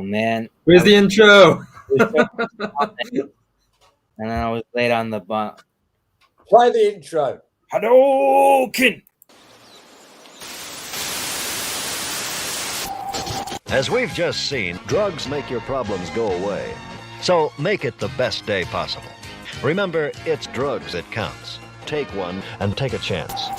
Oh man, Where's the intro? And then I was late on the bus. Play the intro. Hadouken! As we've just seen, drugs make your problems go away. So make it the best day possible. Remember, it's drugs that counts. Take one and take a chance.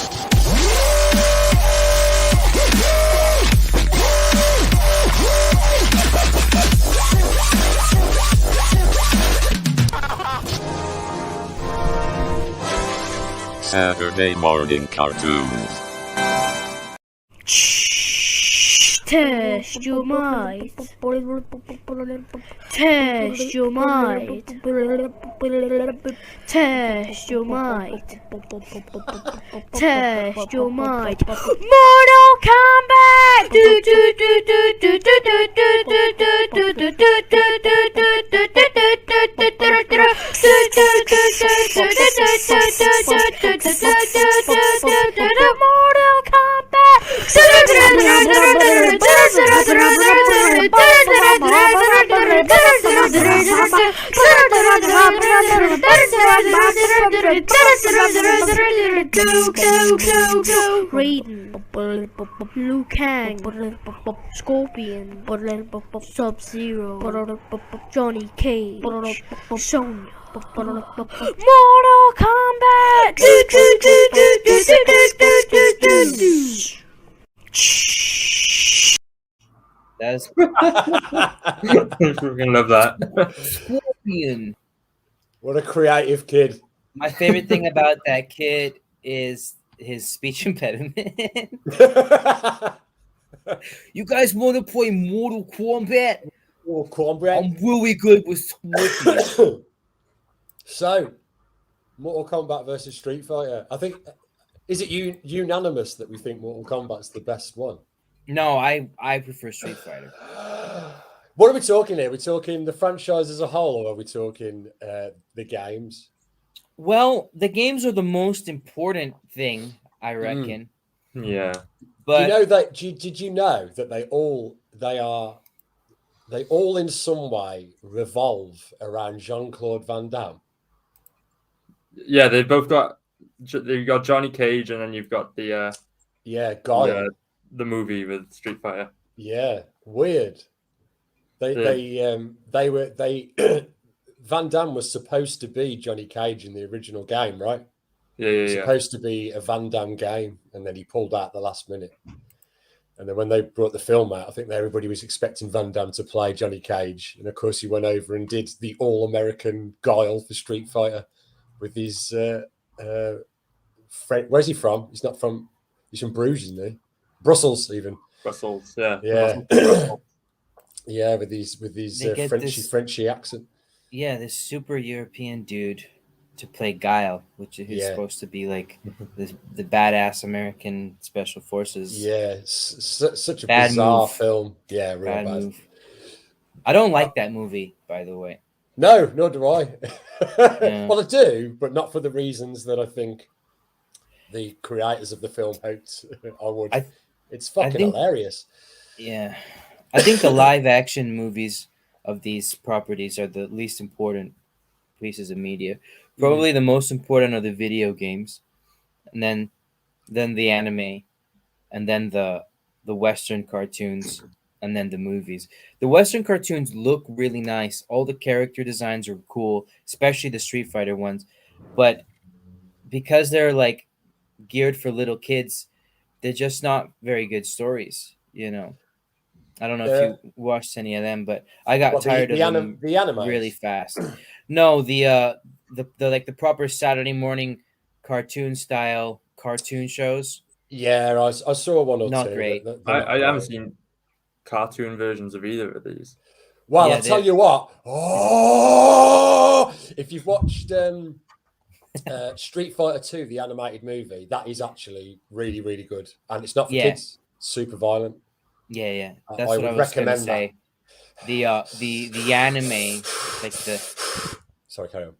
Saturday morning cartoons. Test your mind. Test your mind. Test your mind. Test your mind. Mortal Kombat! Mortal Kombat! Raiden, Liu Kang, Scorpion, Sub-Zero, Johnny Cage, Sonya. Mortal Kombat! That's Freaking love that. Scorpion. What a creative kid. My favorite thing about that kid is his speech impediment. You guys want to play Mortal Kombat? Oh, cornbread. I'm really good with Scorpion. So, Mortal Kombat versus Street Fighter. I think, is it unanimous that we think Mortal Kombat's the best one? No, I prefer Street Fighter. What are we talking here? Are we talking the franchise as a whole, or are we talking the games? Well, the games are the most important thing, I reckon. Yeah. But you know that? Did you know that they all in some way revolve around Jean-Claude Van Damme? Yeah, they've both got. You've got Johnny Cage, and then you've got the Guile. the movie with Street Fighter. Yeah, weird. They Van Damme was supposed to be Johnny Cage in the original game, right? Yeah. Supposed to be a Van Damme game, and then he pulled out at the last minute. And then when they brought the film out, I think everybody was expecting Van Damme to play Johnny Cage, and of course he went over and did the all-American Guile for Street Fighter with his where's he from? He's not from. He's from Bruges, isn't he? Brussels, even. Brussels, yeah. Yeah. Yeah, with these Frenchy accent. yeah, this super European dude to play Guile, which is supposed to be like the badass American special forces. Yeah, such a Bad bizarre move. film. Yeah, real Bad bad. move. I don't like that movie, by the way. No, nor do I. Yeah. Well, I do, but not for the reasons that I think the creators of the film hoped I would. It's fucking hilarious. Yeah. I think the live action movies of these properties are the least important pieces of media. Probably the most important are the video games, and then the anime, and then the Western cartoons, and then the movies. The Western cartoons look really nice. All the character designs are cool, especially the Street Fighter ones. But because they're like geared for little kids, they're just not very good stories, you know. I don't know if you watched any of them, but I got tired of them the anime really fast. No, the like the proper Saturday morning cartoon style cartoon shows. Yeah, I saw one or Not two. great. I haven't seen cartoon versions of either of these. Well, Yeah, I'll tell you what. Oh, if you've watched Street Fighter 2, the animated movie, that is actually really, really good, and it's not for kids. Super violent. Yeah. That's I what would I was gonna recommend say. The anime, like Sorry, carry on.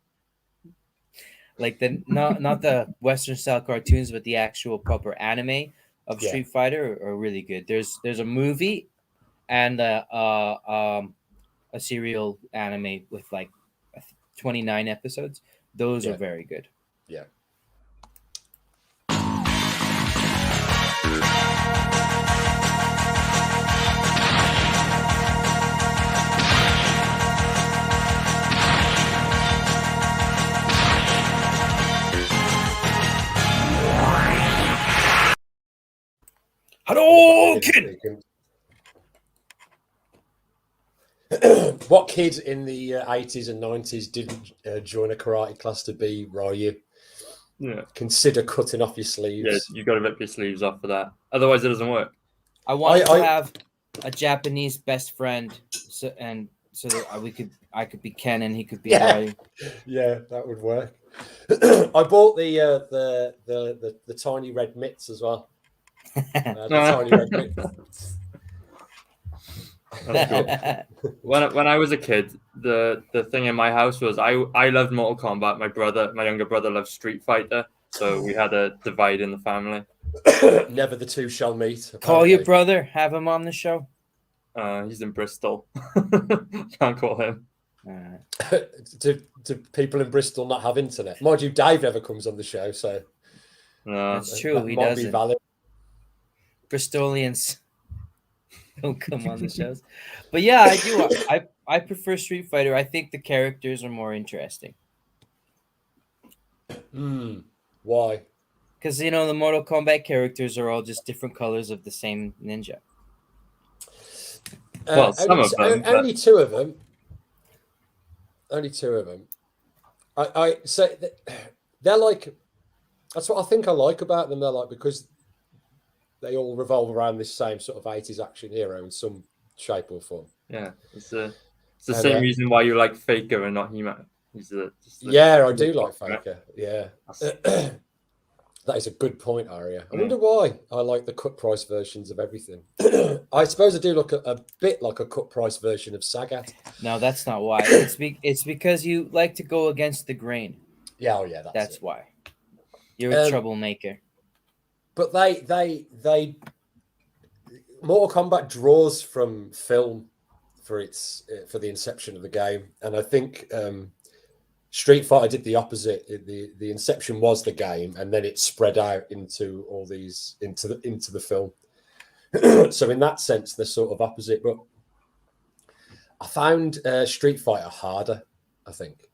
like the not the Western style cartoons, but the actual proper anime of Street Fighter are really good. There's a movie and a serial anime with like 29 episodes. Those Yeah. are very good. Yeah. Hadouken! What kid in the 80s and 90s didn't join a karate class to be Ryu? Yeah. Consider cutting off your Yeah, sleeves. you got to rip your sleeves off for that. Otherwise, it doesn't work. I wanted I- to have a Japanese best friend, so that I could be Ken and he could be Yeah. Ryu. Yeah, that would work. I bought the tiny red mitts as well. The tiny red mitts. That's cool. When I was a kid, the thing in my house was I loved Mortal Kombat. My younger brother loved Street Fighter, so we had a divide in the family. Never the two shall meet. Call your apparently. brother, have him on the show. He's in Bristol. Can't call him. Do people in Bristol not have internet? Mind you, Dave never comes on the show, so No. That's true. that He might be doesn't. valid. Bristolians don't come on the shows. But yeah, I do. I prefer Street Fighter. I think the characters are more interesting. Why? Because, the Mortal Kombat characters are all just different colors of the same ninja. Well, some of them, but- Only two of them. Only two of them. I say they're like. That's what I think I like about them. They're like, because they all revolve around this same sort of 80s action hero in some shape or form. Yeah, it's the same reason why you like Faker and not He-Man. Yeah, I do like Faker. Yeah. That is a good point, Aria. I wonder why I like the cut price versions of everything. I suppose I do look a bit like a cut price version of Sagat. No, that's not why. It's because you like to go against the grain. Yeah, oh yeah, That's it. why. You're a troublemaker. But they Mortal Kombat draws from film for the inception of the game, and I think Street Fighter did the opposite. The inception was the game, and then it spread out into all these into the film. So in that sense, they're sort of opposite. But I found Street Fighter harder, I think,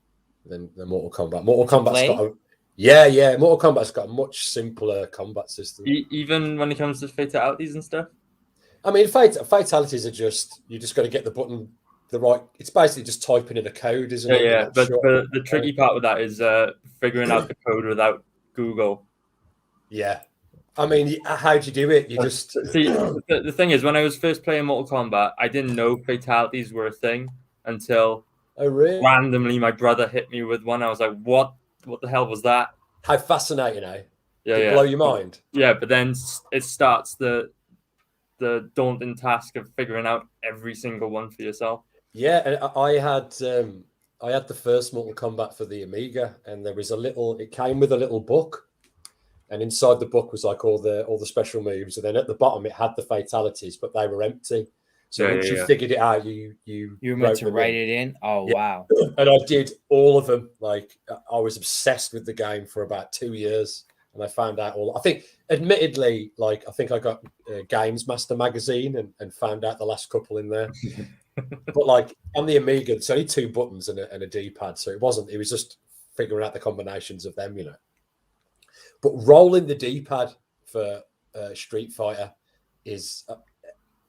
than Mortal Kombat. Mortal Kombat's got Mortal Kombat's got a much simpler combat system. Even when it comes to fatalities and stuff. I mean, fatalities are you just got to get the button the right. It's basically just typing in a code, isn't it? Yeah. But the tricky part with that is figuring out the code without Google. Yeah. I mean, how do you do it? You just see. The thing is, when I was first playing Mortal Kombat, I didn't know fatalities were a thing until randomly my brother hit me with one. I was like, "What? What the hell was that?" How fascinating, eh? Yeah, blow your mind. Yeah, but then it starts the daunting task of figuring out every single one for yourself. Yeah, and I had the first Mortal Kombat for the Amiga, and there was it came with a little book, and inside the book was like all the special moves, and then at the bottom it had the fatalities, but they were empty. So once you figured it out, you were meant to write it in. Oh wow! And I did all of them. Like, I was obsessed with the game for about 2 years. And I found out I think, admittedly, I think I got Games Master magazine and found out the last couple in there. But on the Amiga, it's only 2 buttons and a D-pad. So it was just figuring out the combinations of them, But rolling the D-pad for Street Fighter is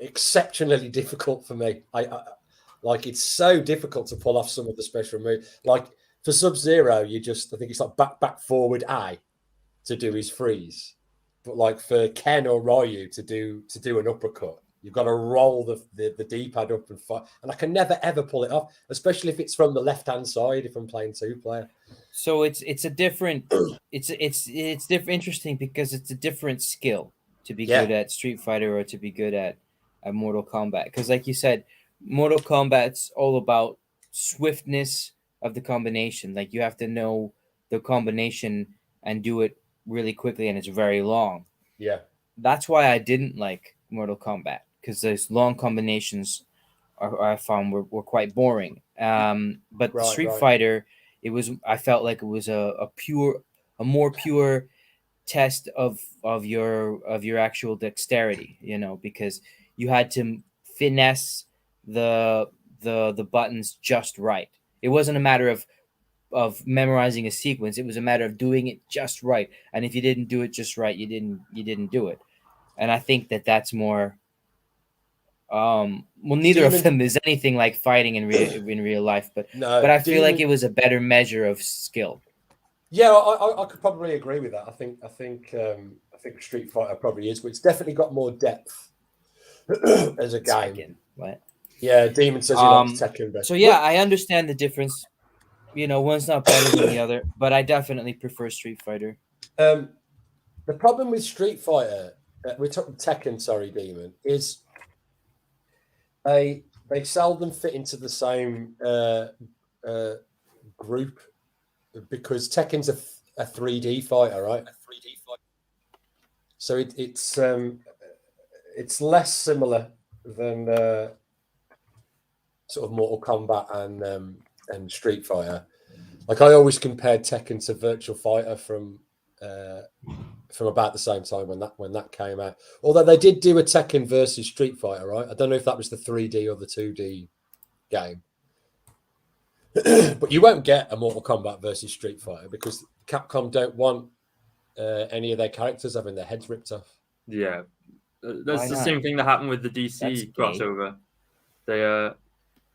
exceptionally difficult for me. It's so difficult to pull off some of the special moves. Like for Sub-Zero, I think it's like back forward I to do his freeze, but for Ken or Ryu to do an uppercut, you've got to roll the D-pad up and fight, and I can never ever pull it off, especially if it's from the left hand side if I'm playing 2-player. So it's a different it's different, interesting, because it's a different skill to be good at Street Fighter or to be good at Mortal Kombat, because like you said, Mortal Kombat's all about swiftness of the combination. Like, you have to know the combination and do it really quickly, and it's very long. Yeah, that's why I didn't like Mortal Kombat, because those long combinations I found were quite boring. But Right, Street right. Fighter, I felt like it was a more pure test of your actual dexterity, because you had to finesse the buttons just right. It wasn't a matter of memorizing a sequence. It was a matter of doing it just right. And if you didn't do it just right, you didn't do it. And I think that's more well, neither of them is anything like fighting in real life, but No, I feel like it was a better measure of skill. Yeah, I could probably agree with that. I think Street Fighter probably is, but it's definitely got more depth as a game. Tekken, what? Yeah, Demon says he likes Tekken best. So yeah, I understand the difference. One's not better than the other, but I definitely prefer Street Fighter. The problem with Street Fighter, we're talking Tekken, sorry, Demon, is they seldom fit into the same group, because Tekken's a 3D fighter, right? So it's less similar than sort of Mortal Kombat and Street Fighter. Like, I always compared Tekken to Virtual Fighter from about the same time when that came out. Although they did do a Tekken versus Street Fighter, right? I don't know if that was the 3D or the 2D game. But you won't get a Mortal Kombat versus Street Fighter because Capcom don't want any of their characters having their heads ripped off. Yeah, that's the same thing that happened with the DC crossover. They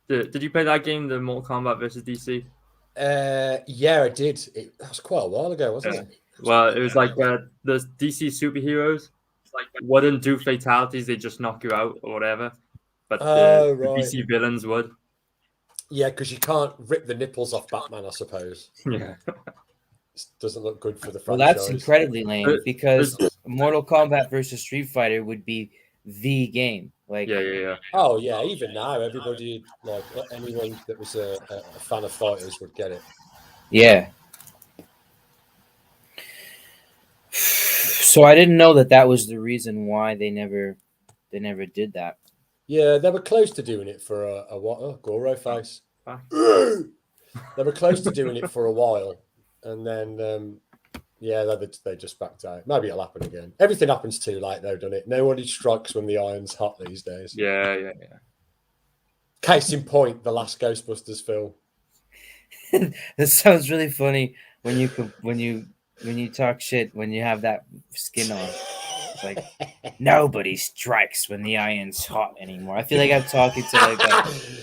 did you play that game, the Mortal Kombat versus DC? Yeah, I did. That was quite a while ago, wasn't it? Well, it was like the DC superheroes wouldn't do fatalities; they just knock you out or whatever. But the DC villains would. Yeah, because you can't rip the nipples off Batman, I suppose. Yeah. It doesn't look good for the franchise. Well, that's incredibly lame, because Mortal Kombat versus Street Fighter would be the game. Like, yeah. Oh yeah, even now, everybody, like anyone that was a fan of fighters would get it. Yeah. So I didn't know that was the reason why they never did that. Yeah, they were close to doing it for a while. Oh, Goro face. They were close to doing it for a while, and then they just backed out. Maybe it'll happen again. Everything happens too late, though, doesn't it? Nobody strikes when the iron's hot these days. Yeah. Case in point, the last Ghostbusters film. It sounds really funny when you talk shit when you have that skin on. It's like, nobody strikes when the iron's hot anymore. I feel like I'm talking to like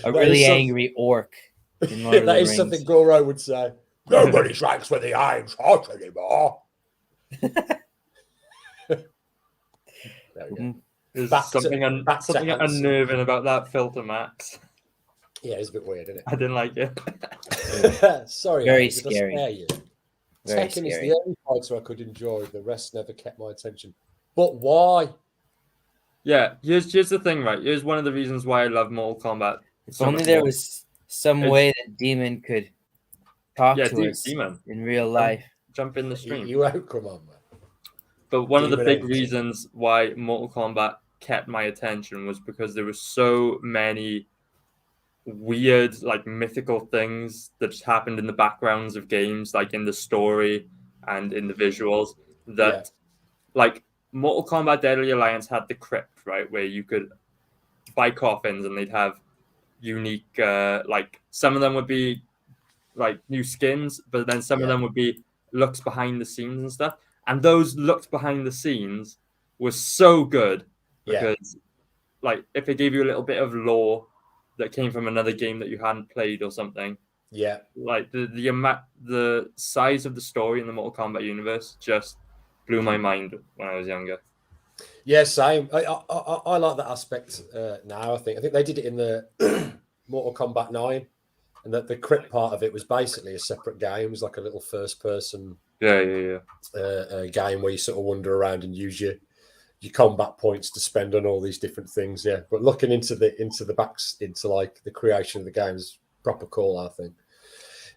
a really angry orc. In Lord of the That is Rings. something Goro would say. Nobody strikes when the iron's hot anymore. There we go. There's something unnerving about that filter, Max. Yeah, it's a bit weird, isn't it? I didn't like it. Sorry, very Alan, scary. Did I scare you? Very Tekken is scary. the only fighter I could enjoy. The rest never kept my attention. But why? Yeah, here's the thing, right? Here's one of the reasons why I love Mortal Kombat. If only there was some way that Demon could talk to us Demon. in real life. Jump in the stream. You won't come on, man. But one of the big reasons why Mortal Kombat kept my attention was because there were so many weird, like, mythical things that just happened in the backgrounds of games, like in the story and in the visuals, that like Mortal Kombat Deadly Alliance had the crypt, right, where you could buy coffins and they'd have unique like, some of them would be like new skins, but then some of them would be looks behind the scenes and stuff. And those looks behind the scenes were so good because like, if it gave you a little bit of lore that came from another game that you hadn't played or something. Yeah. Like the size of the story in the Mortal Kombat universe just blew my mind when I was younger. Yeah, same. I like that aspect now. I think they did it in the Mortal Kombat 9, and that the crypt part of it was basically a separate game. It was like a little first-person game where you sort of wander around and use your combat points to spend on all these different things. Yeah, but looking into the backs into like the creation of the game is proper cool. I think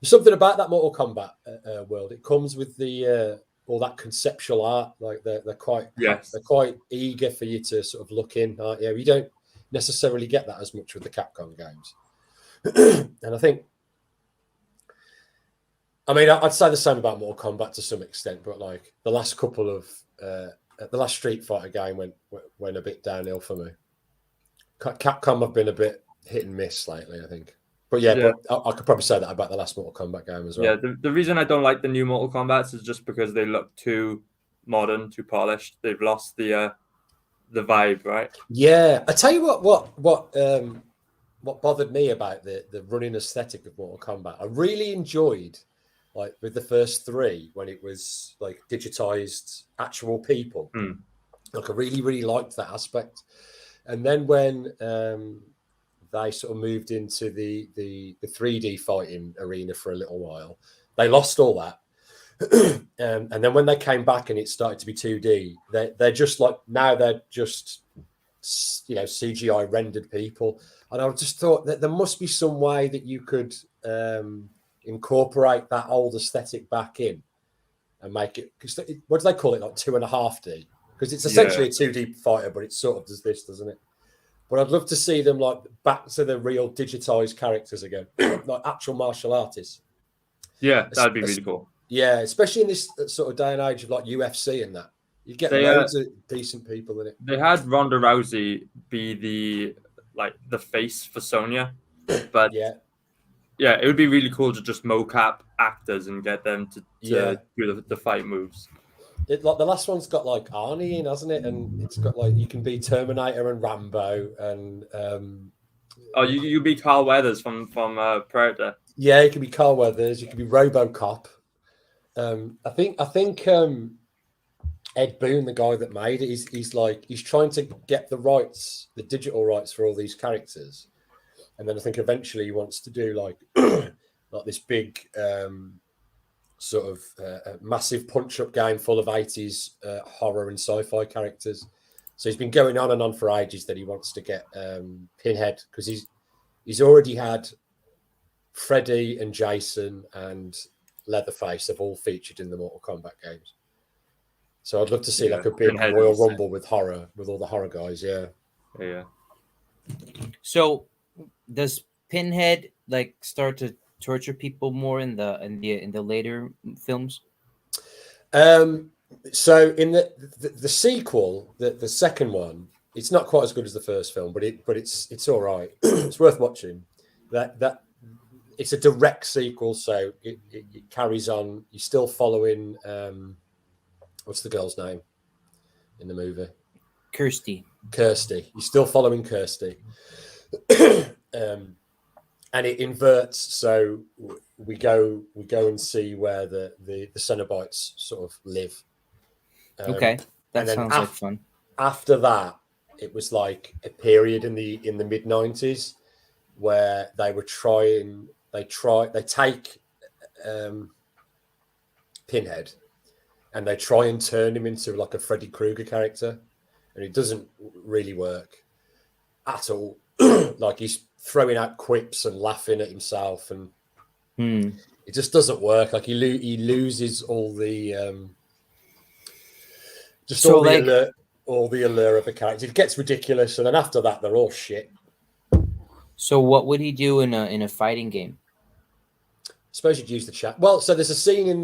there's something about that Mortal Kombat world. It comes with the all that conceptual art. Like they're quite they're quite eager for you to sort of look in. Aren't you? necessarily get that as much with the Capcom games. And I think, I mean, I'd say the same about Mortal Kombat to some extent, but like the last couple of the last Street Fighter game went a bit downhill for me. Capcom have been a bit hit and miss lately, I think. But yeah, but I could probably say that about the last Mortal Kombat game as well. Yeah, the reason I don't like the new Mortal Kombats is just because they look too modern, too polished. They've lost the vibe, right? Yeah, I tell you what bothered me about the running aesthetic of Mortal Kombat. I really enjoyed, like with the first three, when it was like digitized actual people. Like I really, really liked that aspect. And then when they sort of moved into the 3D fighting arena for a little while, they lost all that. And then when they came back and it started to be 2D, they're just like, now they're just, you know, CGI rendered people. And I just thought that there must be some way that you could incorporate that old aesthetic back in and make it, because what do they call it, like 2.5D? Because it's essentially a 2D fighter, but it sort of does this, doesn't it? But I'd love to see them like back to the real digitized characters again, like actual martial artists. Yeah, that'd be really cool. Yeah, especially in this sort of day and age of like UFC and that. You get loads of decent people in it. They had Ronda Rousey be the face for Sonya, but yeah, it would be really cool to just mocap actors and get them to do the fight moves. Like the last one's got like Arnie in, hasn't it? And it's got like you can be Terminator and Rambo and you be Carl Weathers from Predator. Yeah, you can be Carl Weathers. You can be RoboCop. I think Ed Boon, the guy that made it, he's trying to get the rights, the digital rights for all these characters, and then I think eventually he wants to do like like this big sort of massive punch-up game full of 80s horror and sci-fi characters. So he's been going on and on for ages that he wants to get Pinhead, because he's already had Freddy and Jason and Leatherface have all featured in the Mortal Kombat games. So I'd love to see like a big Pinhead Royal Rumble with horror, with all the horror guys. Yeah. So does Pinhead like start to torture people more in the later films? So in the sequel, the second one, it's not quite as good as the first film, but it's all right. It's worth watching. That it's a direct sequel, so it carries on. You're still following what's the girl's name in the movie? Kirsty. You're still following Kirsty. And it inverts, so we go and see where the Cenobites sort of live. Okay, that sounds like fun. After that, it was like a period in the mid 90s where they take Pinhead and they try and turn him into like a Freddy Krueger character, and it doesn't really work at all. Like he's throwing out quips and laughing at himself, and it just doesn't work. Like he loses all the all the allure of the character. It gets ridiculous, and then after that, they're all shit. So what would he do in a fighting game? I suppose you'd use the chat. Well, so there's a scene in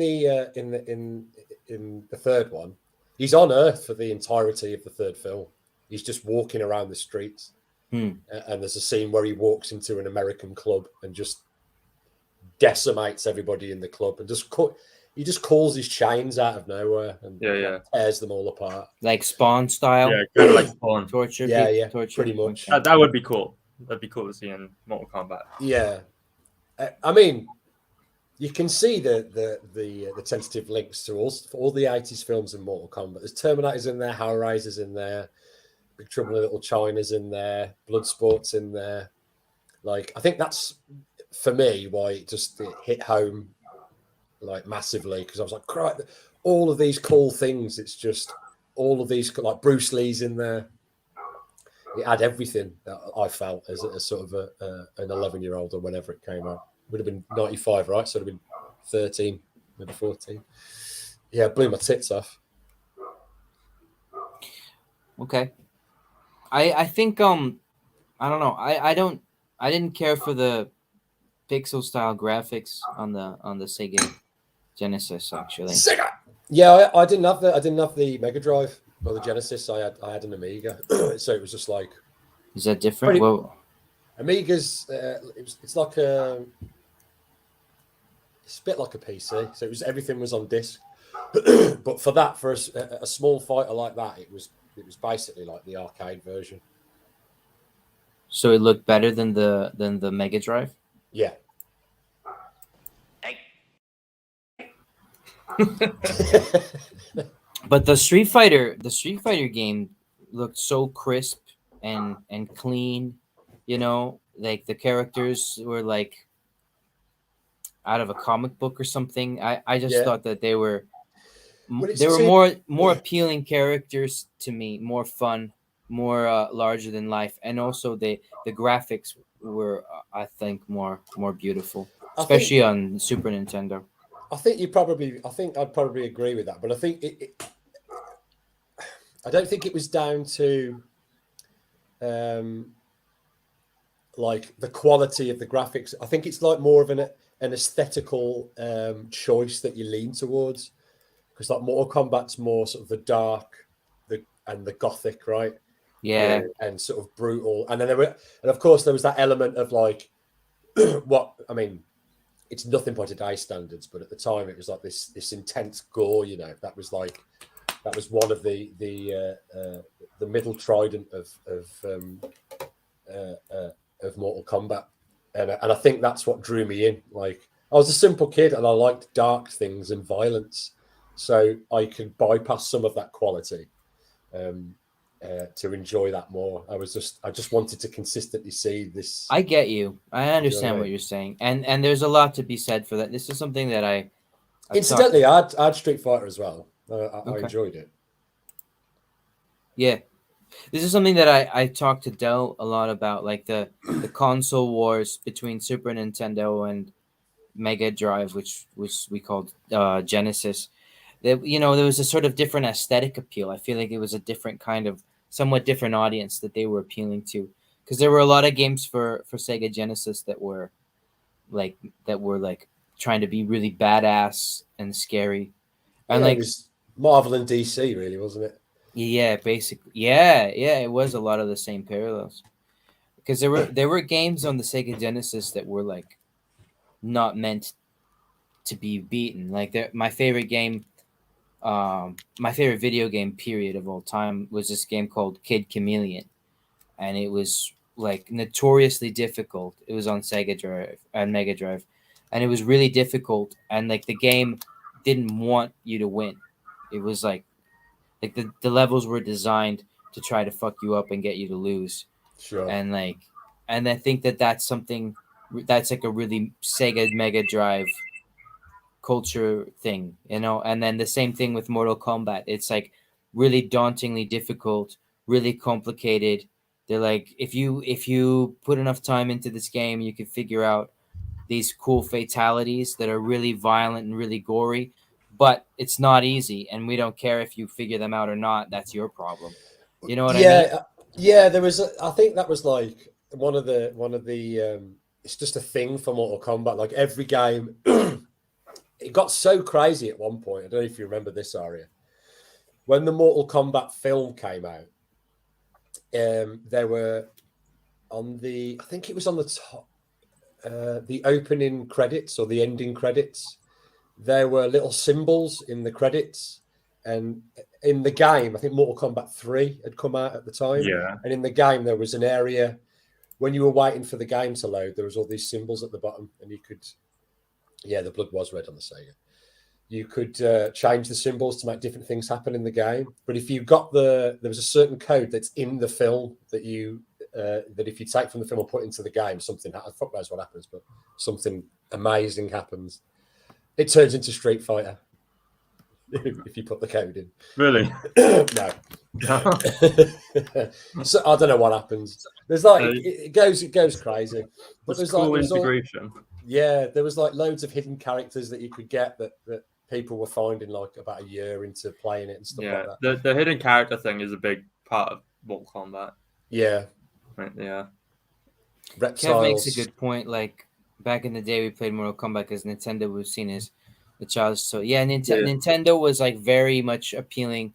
the third one. He's on Earth for the entirety of the third film. He's just walking around the streets. And there's a scene where he walks into an American club and just decimates everybody in the club, and he just calls his chains out of nowhere and tears them all apart, like Spawn style. Yeah, kind of like Spawn. Torture. Torture, pretty much. That would be cool. That'd be cool to see in Mortal Kombat. Yeah, I mean, you can see the tentative links to all the 80s films in Mortal Kombat. There's Terminators in there, Hellraisers in there. Big Trouble in Little China's in there, Bloodsport's in there. Like, I think that's for me why it hit home like massively, because I was like, "Crap, all of these cool things." It's just all of these, like Bruce Lee's in there. It had everything that I felt as a sort of an 11-year-old or whenever it came out. Would have been 95, right? So it would have been 13, maybe 14. Yeah, blew my tits off. Okay. I think I don't know. I didn't care for the pixel style graphics on the Sega Genesis actually. Sega. Yeah, I didn't have the Mega Drive or the Genesis. I had an Amiga, so it was just like. Is that different? Well, Amiga's it's like it's a bit like a PC. So everything was on disc. But for a small fighter like that, it was basically like the arcade version. So it looked better than the Mega Drive? Yeah. But the Street Fighter game looked so crisp and clean, you know, like the characters were like out of a comic book or something. I just thought that they were more appealing characters to me, more fun, more larger than life, and also the graphics were I think more beautiful, especially on Super Nintendo. I think I'd probably agree with that, but I think I don't think it was down to like the quality of the graphics. I think it's like more of an aesthetical choice that you lean towards, because like Mortal Kombat's more sort of the dark, and the gothic, right? Yeah, and sort of brutal, and then of course there was that element of like what I mean. It's nothing by today's standards, but at the time it was like this intense gore. You know, that was one of the middle trident of Mortal Kombat, and I think that's what drew me in. Like, I was a simple kid and I liked dark things and violence, so I could bypass some of that quality to enjoy that more. I just wanted to consistently see this. I get you. I understand what you're saying, and there's a lot to be said for that. This is something that I incidentally I had Street Fighter as well. I enjoyed it. Yeah, this is something that I talked to Del a lot about, like the console wars between Super Nintendo and Mega Drive, which we called Genesis. That, you know, there was a sort of different aesthetic appeal. I feel like it was a different kind of, somewhat different audience that they were appealing to, because there were a lot of games for Sega Genesis that were like trying to be really badass and scary, and it was Marvel and DC, really, wasn't it? Yeah, basically, yeah, it was a lot of the same parallels, because there were games on the Sega Genesis that were like not meant to be beaten. Like my favorite video game period of all time was this game called Kid Chameleon, and it was like notoriously difficult. It was on Sega Drive and Mega Drive, and it was really difficult, and like the game didn't want you to win. It was like the levels were designed to try to fuck you up and get you to lose. Sure. And I think that's something that's like a really Sega Mega Drive culture thing, you know. And then the same thing with Mortal Kombat. It's like really dauntingly difficult, really complicated. They're like, if you put enough time into this game, you can figure out these cool fatalities that are really violent and really gory, but it's not easy, and we don't care if you figure them out or not. That's your problem. You know what I mean? Yeah. There was, I think that was like one of the. It's just a thing for Mortal Kombat. Like every game, it got so crazy at one point. I don't know if you remember this, Aria. When the Mortal Kombat film came out, there were I think it was on the top. The opening credits or the ending credits, there were little symbols in the credits, and in the game, I think Mortal Kombat 3 had come out at the time. Yeah. And in the game, there was an area when you were waiting for the game to load, there was all these symbols at the bottom, and you could, the blood was red on the Sega. You could change the symbols to make different things happen in the game. But if you got there was a certain code that's in the film that you that if you take from the film and put into the game, something, I fuck knows what happens, but something amazing happens. It turns into Street Fighter if you put the code in. Really? No. So I don't know what happens. There's like it goes crazy. But there's cool like integration. There was like loads of hidden characters that you could get that people were finding like about a year into playing it and stuff like that. The hidden character thing is a big part of Mortal Kombat. Yeah. Right, yeah. reptiles. Kev makes a good point. Like back in the day, we played Mortal Kombat because Nintendo was seen as the child. So yeah, Nintendo was like very much appealing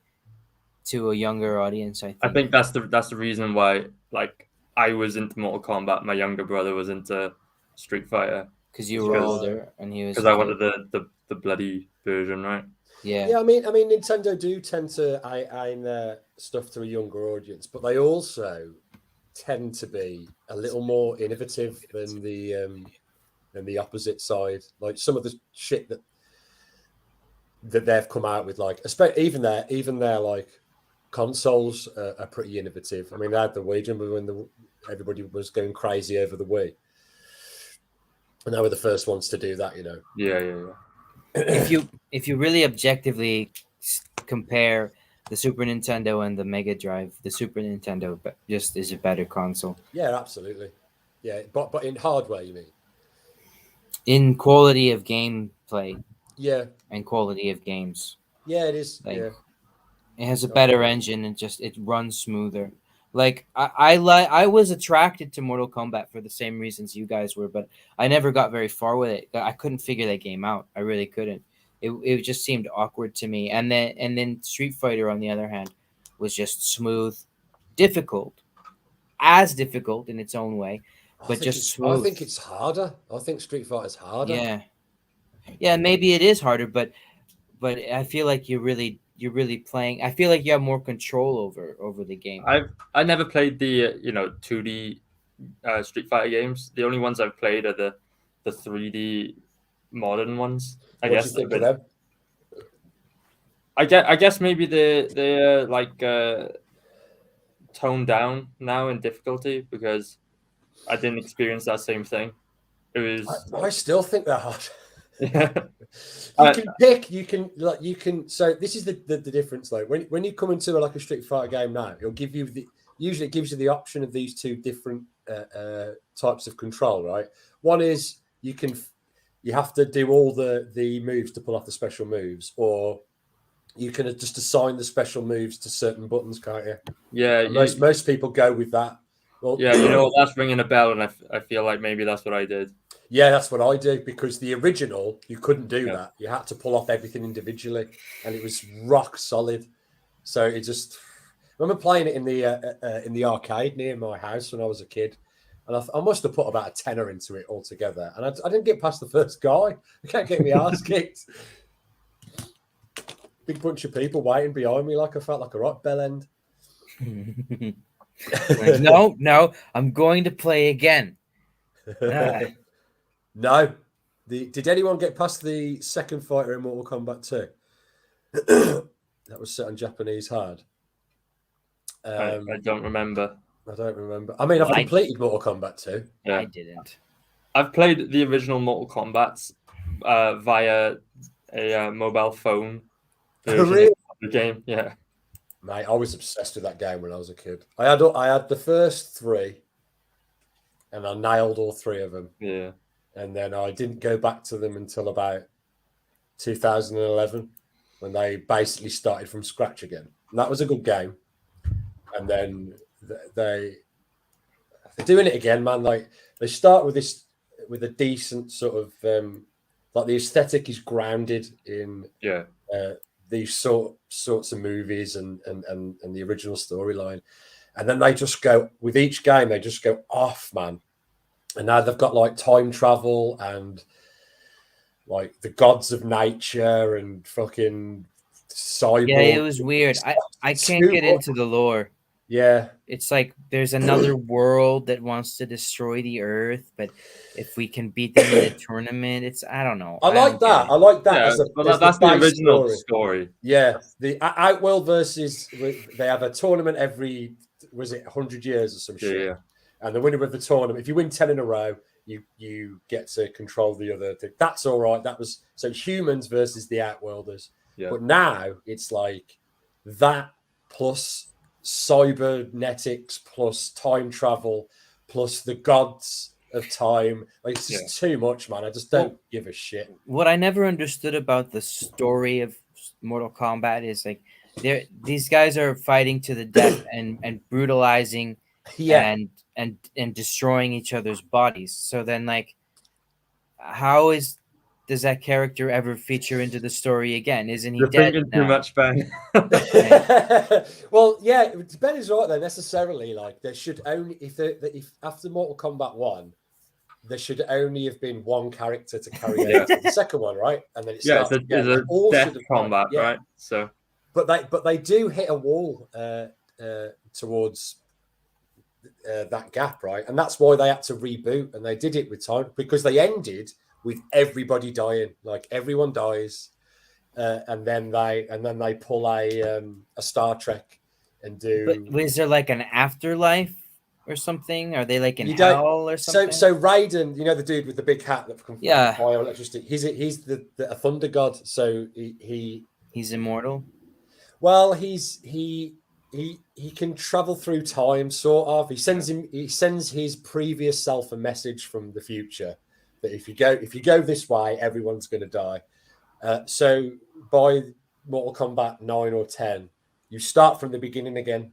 to a younger audience. I think that's the reason why like I was into Mortal Kombat. My younger brother was into Street Fighter because you were older and he was. Because I wanted the bloody version, right? Yeah. Yeah, I mean, Nintendo do tend to aim their stuff to a younger audience, but they also tend to be a little more innovative than the opposite side. Like some of the shit that they've come out with, like even their like consoles are pretty innovative. I mean, they had the Wii, remember when everybody was going crazy over the Wii, and they were the first ones to do that, you know. Yeah. If you really objectively compare the Super Nintendo and the Mega Drive, the Super Nintendo just is a better console. Yeah, absolutely. Yeah, but in hardware, you mean? In quality of gameplay. Yeah. And quality of games. Yeah, it is. Like, yeah. It has a better engine and it runs smoother. Like I was attracted to Mortal Kombat for the same reasons you guys were, but I never got very far with it. I couldn't figure that game out. I really couldn't. It just seemed awkward to me. And then Street Fighter, on the other hand, was just smooth, difficult in its own way, but just smooth. I think it's harder. I think Street Fighter's harder. Yeah, maybe it is harder, but I feel like you're really playing. I feel like you have more control over the game. I never played the 2D Street Fighter games. The only ones I've played are the 3D modern ones. I guess. Do you think of them? I guess maybe they're like toned down now in difficulty because I didn't experience that same thing. It was. I still think they're hard. Yeah. You can. So this is the difference, though. When you come into like a Street Fighter game now, it'll give you usually it gives you the option of these two different types of control, right? One is you have to do all the moves to pull off the special moves, or you can just assign the special moves to certain buttons, can't you? Yeah. Most people go with that. Well, yeah, that's ringing a bell, and I feel like maybe that's what I did. Yeah, that's what I did, because the original, you couldn't do that. You had to pull off everything individually, and it was rock solid. So it just... I remember playing it in the arcade near my house when I was a kid, and I must have put about a tenner into it altogether, and I didn't get past the first guy. I can't get my ass kicked. Big bunch of people waiting behind me, like I felt like a right bell end. No, I'm going to play again. No. Did anyone get past the second fighter in Mortal Kombat 2? That was set on Japanese hard. I don't remember. I don't remember. I mean, I've completed Mortal Kombat 2. Yeah. I didn't. I've played the original Mortal Kombat via a mobile phone version of the game. Yeah. Mate, I was obsessed with that game when I was a kid. I had the first 3, and I nailed all 3 of them. Yeah. And then I didn't go back to them until about 2011, when they basically started from scratch again. And that was a good game. And then they're doing it again, man. Like, they start with a decent sort of like the aesthetic is grounded in these sorts of movies and the original storyline. And then they just go, with each game, they just go off, man. And now they've got like time travel and like the gods of nature and fucking cyborg. Yeah, it was weird. I can't get into the lore. Yeah. It's like there's another world that wants to destroy the earth, but if we can beat them in a tournament, I don't know. I like that. Yeah, that's the original story. Yeah. The Outworld versus, they have a tournament every, was it 100 years or some shit? Yeah. And the winner of the tournament, if you win 10 in a row, you get to control the other thing. That's all right. That was so humans versus the Outworlders. Yeah. But now it's like that plus cybernetics plus time travel plus the gods of time. Like, it's just too much, man. I just don't give a shit. What I never understood about the story of Mortal Kombat is like these guys are fighting to the death and brutalizing and destroying each other's bodies. So then, like, how does that character ever feature into the story again? Isn't he You're dead thinking now? too much, Ben. Well, yeah, Ben is right though. Necessarily, like there should only if after Mortal Kombat 1, there should only have been one character to carry over to the second one, right? And then it Yeah, starts again. it's They all a death should have died. combat, Yeah. right? So, But they do hit a wall towards that gap, right? And that's why they had to reboot, and they did it with time because they ended with everybody dying, like everyone dies, and then they pull a Star Trek and do. But is there like an afterlife or something? Are they like in You don't- hell or something? So Raiden, you know the dude with the big hat that can Yeah. fire electricity. He's a thunder god, so He's immortal. well, he can travel through time, sort of. He sends his previous self a message from the future that if you go this way, everyone's going to die. So by Mortal Kombat 9 or 10, you start from the beginning again.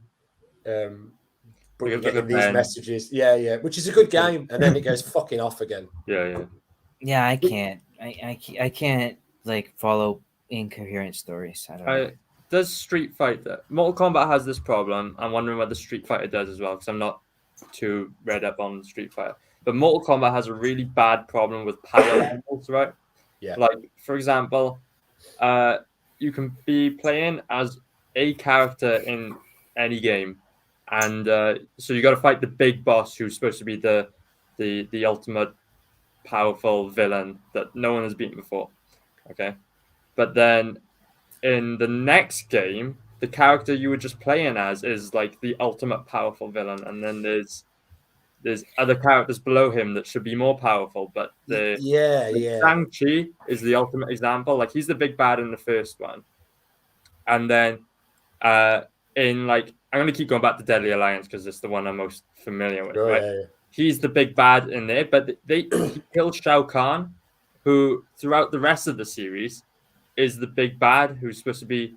But you're getting these messages, yeah, which is a good game, and then it goes fucking off again. Yeah, I can't. I can't like follow incoherent stories. I don't know. Does Street Fighter Mortal Kombat has this problem? I'm wondering whether Street Fighter does as well, because I'm not too read up on Street Fighter. But Mortal Kombat has a really bad problem with power levels, right? Yeah. Like, for example, you can be playing as a character in any game, and so you got to fight the big boss, who's supposed to be the ultimate powerful villain that no one has beaten before. Okay, but then in the next game, the character you were just playing as is like the ultimate powerful villain, and then there's other characters below him that should be more powerful. But Shang-Chi is the ultimate example. Like, he's the big bad in the first one, and then in like, I'm gonna keep going back to Deadly Alliance because it's the one I'm most familiar with. Right? Yeah. He's the big bad in there, but he killed Shao Kahn, who throughout the rest of the series is the big bad, who's supposed to be,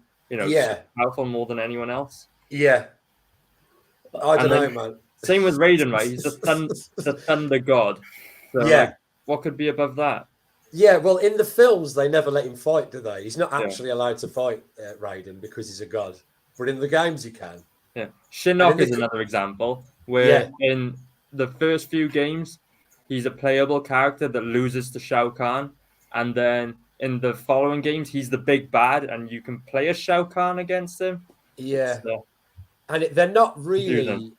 powerful more than anyone else. Yeah. I don't know, man. Same with Raiden, right? He's the thunder god. So, like, what could be above that? Yeah, well, in the films, they never let him fight, do they? He's not actually allowed to fight Raiden because he's a god. But in the games, he can. Yeah. Shinnok is another example where in the first few games, he's a playable character that loses to Shao Kahn. And then in the following games, he's the big bad, and you can play as Shao Kahn against him. Yeah. So, and they're not really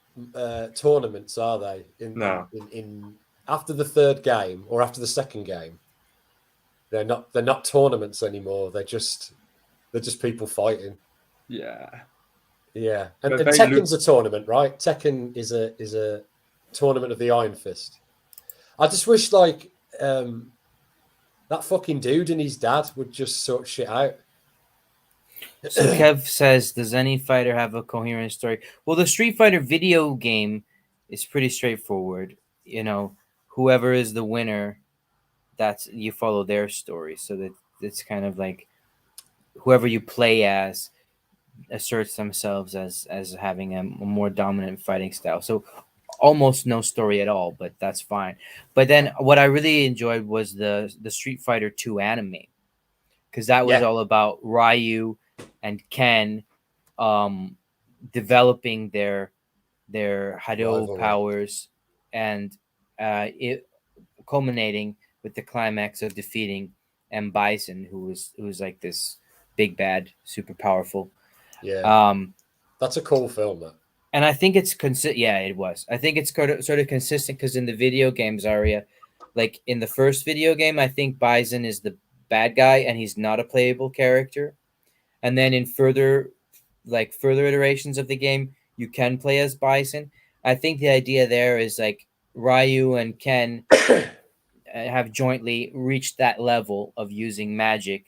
tournaments, are they? In after the third game or after the second game, they're not tournaments anymore. They're just people fighting. Yeah. Yeah. And Tekken's a tournament, right? Tekken is a tournament of the Iron Fist. I just wish like that fucking dude and his dad would just sort shit out. So Kev says, does any fighter have a coherent story? Well, the Street Fighter video game is pretty straightforward. You know, whoever is the winner, you follow their story. So that it's kind of like whoever you play as asserts themselves as having a more dominant fighting style. So almost no story at all, but that's fine. But then what I really enjoyed was the Street Fighter 2 anime, because that was all about Ryu and Ken developing their Hado powers, and it culminating with the climax of defeating M. Bison, who was like this big bad, super powerful. Yeah, that's a cool film, though. And I think it's it was. I think it's sort of consistent because in the video games, Aria, like in the first video game, I think Bison is the bad guy and he's not a playable character. And then in further iterations of the game, you can play as Bison. I think the idea there is like Ryu and Ken have jointly reached that level of using magic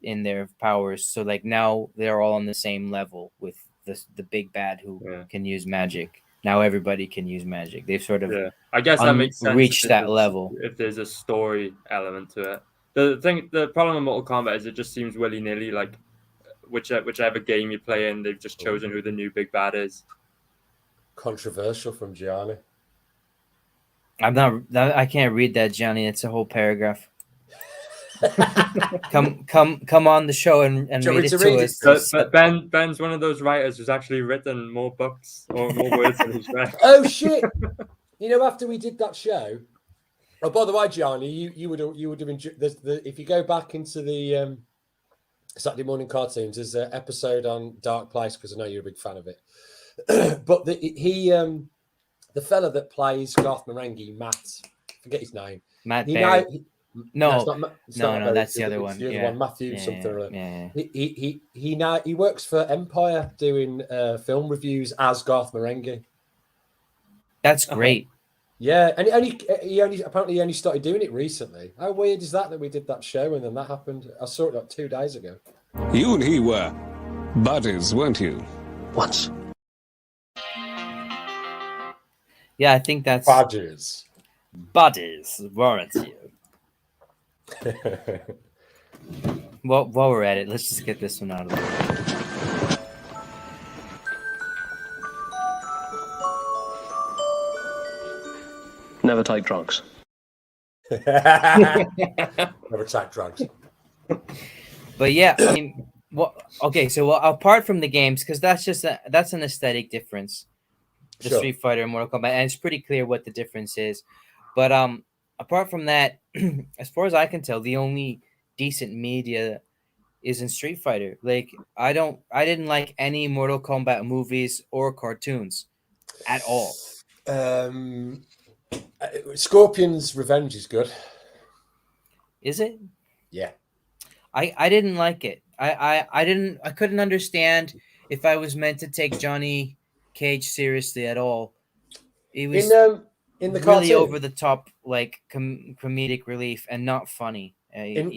in their powers. So like now they're all on the same level with the big bad who can use magic. Now everybody can use magic. They've sort of I guess that makes sense reached that level. If there's a story element to it. The problem with Mortal Kombat is it just seems willy-nilly, like whichever game you play in, they've just chosen who the new big bad is. Controversial from Gianni. I can't read that, Johnny. It's a whole paragraph. Come on the show and read it to us. But Ben's one of those writers who's actually written more books or more words than he's read. Oh shit! You know, after we did that show. Oh, by the way, Johnny, you would have enjoyed if you go back into the Saturday morning cartoons. There's an episode on Dark Place because I know you're a big fan of it. But the fella that plays Garth Marenghi, Matt, forget his name. Matt Berry. No, that's the other one. The other one, Matthew something or other. Yeah. He works for Empire doing film reviews as Garth Marenghi. That's great. Yeah, and he only started doing it recently. How weird is that we did that show and then that happened? I saw it like 2 days ago. You and he were buddies, weren't you? Once. Yeah, I think that's buddies, weren't you? Well, while we're at it, let's just get this one out of the way. Never take drugs. Never take drugs. But yeah, I mean, so apart from the games, because that's an aesthetic difference. The Sure. Street Fighter and Mortal Kombat, and it's pretty clear what the difference is. But apart from that, as far as I can tell, the only decent media is in Street Fighter. Like I didn't like any Mortal Kombat movies or cartoons at all. Scorpion's Revenge is good. Is it? Yeah. I didn't like it. I couldn't understand if I was meant to take Johnny Cage seriously at all. It was in the really cartoon, over the top, like comedic relief, and not funny.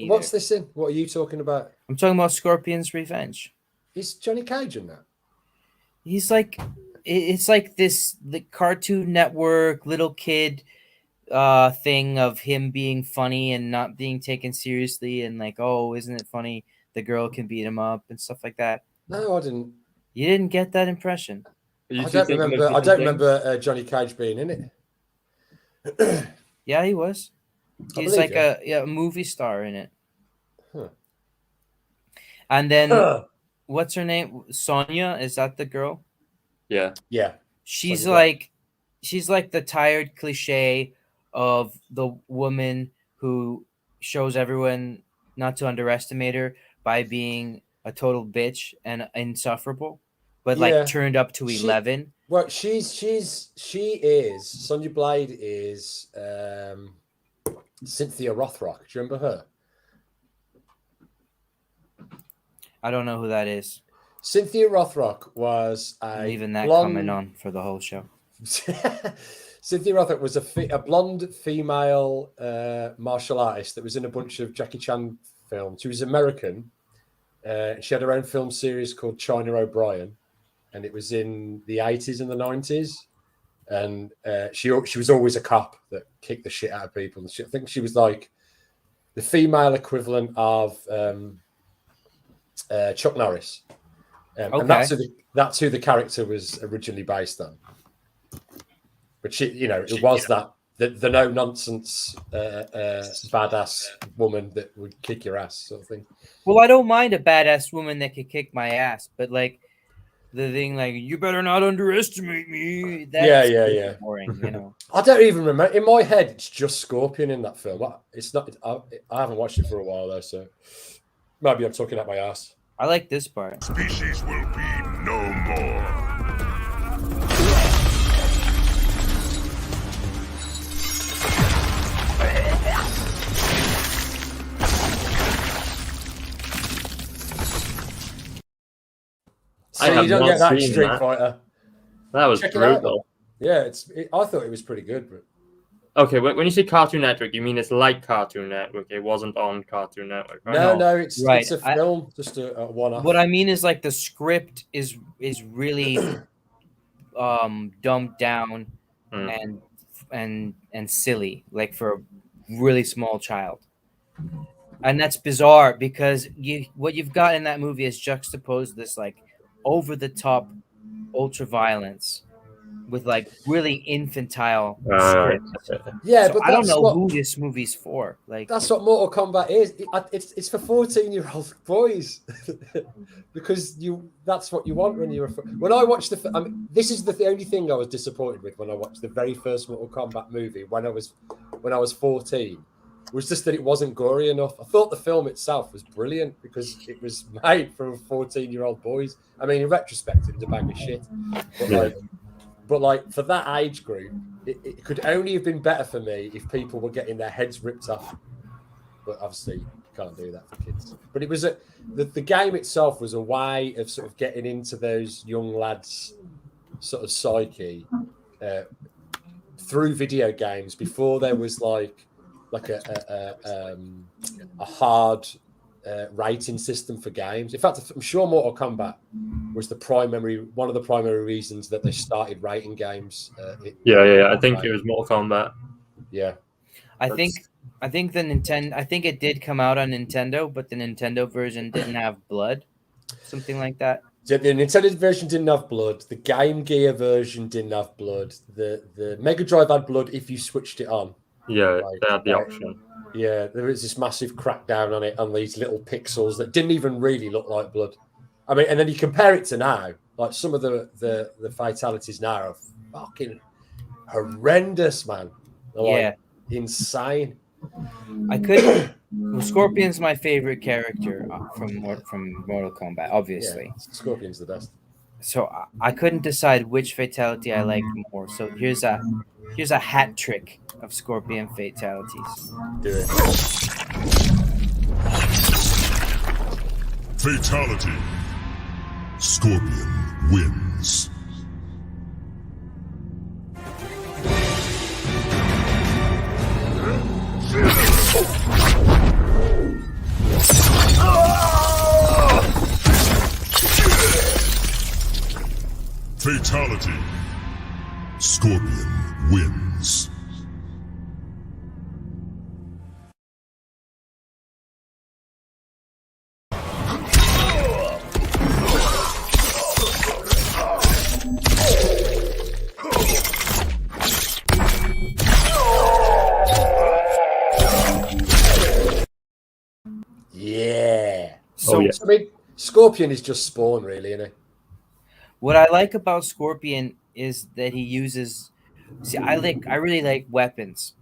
What's this in? What are you talking about? I'm talking about Scorpion's Revenge. Is Johnny Cage in that? He's like, it's like the Cartoon Network little kid thing of him being funny and not being taken seriously, and like, oh, isn't it funny? The girl can beat him up and stuff like that. No, I didn't. You didn't get that impression? I don't remember Johnny Cage being in it. Yeah, he was. He's like a movie star in it. Huh. And then what's her name? Sonya, is that the girl? Yeah. She's like the tired cliche of the woman who shows everyone not to underestimate her by being a total bitch and insufferable, but like turned up to 11. Well, she is Sonya Blade is Cynthia Rothrock. Do you remember her? I don't know who that is. Cynthia Rothrock was leaving that comment on for the whole show. Cynthia Rothrock was a blonde female martial artist that was in a bunch of Jackie Chan films. She was American. She had her own film series called China O'Brien, and it was in the 80s and the 90s. And she was always a cop that kicked the shit out of people. And I think she was like the female equivalent of Chuck Norris. And that's who the character was originally based on. But she, it was the no nonsense badass woman that would kick your ass, sort of thing. Well, I don't mind a badass woman that could kick my ass, but like the thing, like you better not underestimate me. That's boring, I don't even remember. In my head, it's just Scorpion in that film. It's not. I haven't watched it for a while though, so maybe I'm talking out my ass. I like this part. Species will be no more. So you don't get that Street Fighter. That was brutal. Yeah, I thought it was pretty good, but. Okay, when you say Cartoon Network, you mean it's like Cartoon Network. It wasn't on Cartoon Network, right? No, it's a film, just a one-off. What I mean is like the script is really dumbed down and silly, like for a really small child. And that's bizarre because what you've got in that movie is juxtaposed this like over the top ultra violence with like really infantile Right. scripts. Yeah, So but I don't that's know what who this movie's for. Like, that's what Mortal Kombat is. It's for 14-year-old boys because that's what you want when you're when I watched I mean, this is the only thing I was disappointed with when I watched the very first Mortal Kombat movie when I was 14 was just that it wasn't gory enough. I thought the film itself was brilliant because it was made for 14-year-old boys. I mean, in retrospect, it was a bag of shit, but like for that age group, it could only have been better for me if people were getting their heads ripped off. But obviously, you can't do that for kids. But it was the game itself was a way of sort of getting into those young lads' sort of psyche through video games before there was like a hard rating system for games. In fact, I'm sure Mortal Kombat was one of the primary reasons that they started rating games. I think it was Mortal Kombat. Yeah, I think the Nintendo. I think it did come out on Nintendo, but the Nintendo version didn't have blood, something like that. The Nintendo version didn't have blood. The Game Gear version didn't have blood. The Mega Drive had blood if you switched it on. Yeah, they had the option. Yeah, there was this massive crackdown on it, on these little pixels that didn't even really look like blood. I mean, and then you compare it to now, like some of the fatalities now are fucking horrendous, man. They're like insane. I couldn't. Well, Scorpion's my favorite character from Mortal Kombat, obviously. Yeah, Scorpion's the best. So I couldn't decide which fatality I liked more. So here's a hat trick of Scorpion fatalities. Do it. Fatality. Scorpion wins. Fatality. Scorpion wins. Yeah. So I mean, Scorpion is just Spawn, really, isn't it? What I like about Scorpion is that he uses. See, I really like weapons.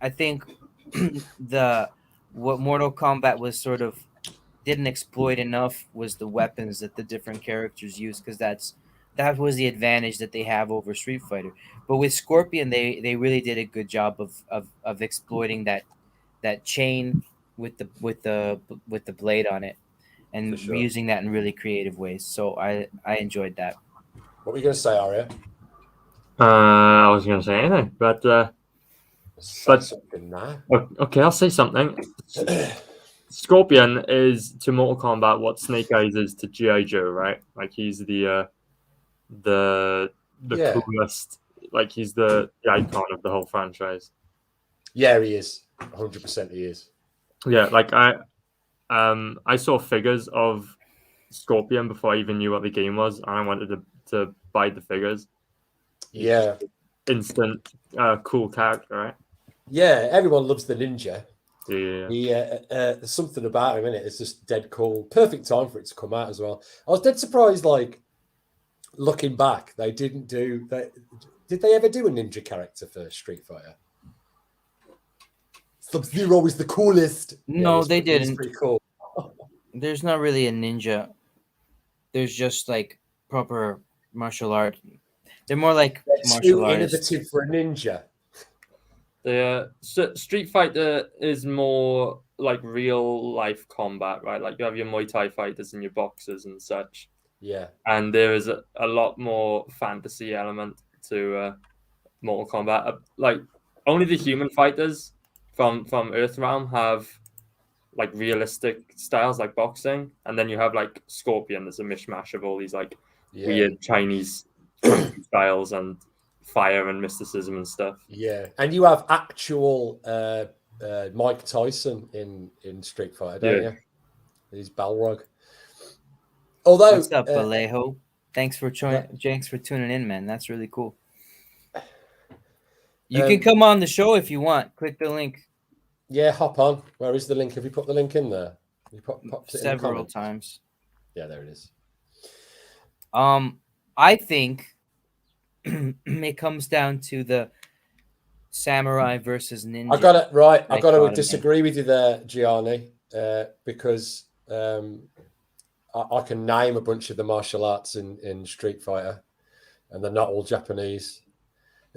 I think what Mortal Kombat was sort of didn't exploit enough was the weapons that the different characters use, because that was the advantage that they have over Street Fighter. But with Scorpion, they really did a good job of exploiting that chain with the blade on it, and using that in really creative ways. So I enjoyed that. What were you going to say, Arya? I was going to say anything, but something now. Okay, I'll say something. Scorpion is to Mortal Kombat what Snake Eyes is to G.I. Joe, right? Like he's the coolest, like he's the icon of the whole franchise. Yeah, he is. 100% he is. Yeah, like I saw figures of Scorpion before I even knew what the game was, and I wanted to buy the figures. Yeah. Instant cool character, right? Yeah, everyone loves the ninja. Yeah. There's something about him, isn't it? It's just dead cool. Perfect time for it to come out as well. I was dead surprised, like, looking back, they didn't do that. Did they ever do a ninja character for Street Fighter? Sub-Zero is the coolest. No, they didn't. Pretty cool. There's not really a ninja. There's just like proper martial art. They're more like martial artists. Innovative for a ninja. So Street Fighter is more like real life combat, right? Like you have your Muay Thai fighters and your boxers and such. Yeah. And there is a lot more fantasy element to Mortal Kombat. Like only the human fighters from Earthrealm have like realistic styles like boxing, and then you have like Scorpion. There's a mishmash of all these like weird Chinese styles and fire and mysticism and stuff. Yeah, and you have actual Mike Tyson in Street Fighter, don't you? He's Balrog. Although, what's up, Vallejo? Thanks for tuning in, man. That's really cool. You can come on the show if you want. Click the link. Yeah, hop on. Where is the link? Have you put the link in there? You popped it Several in the times. Yeah, there it is. I think it comes down to the samurai versus ninja. I got it right. I got to dichotomy. disagree with you there, Gianni, because I can name a bunch of the martial arts in Street Fighter, and they're not all Japanese.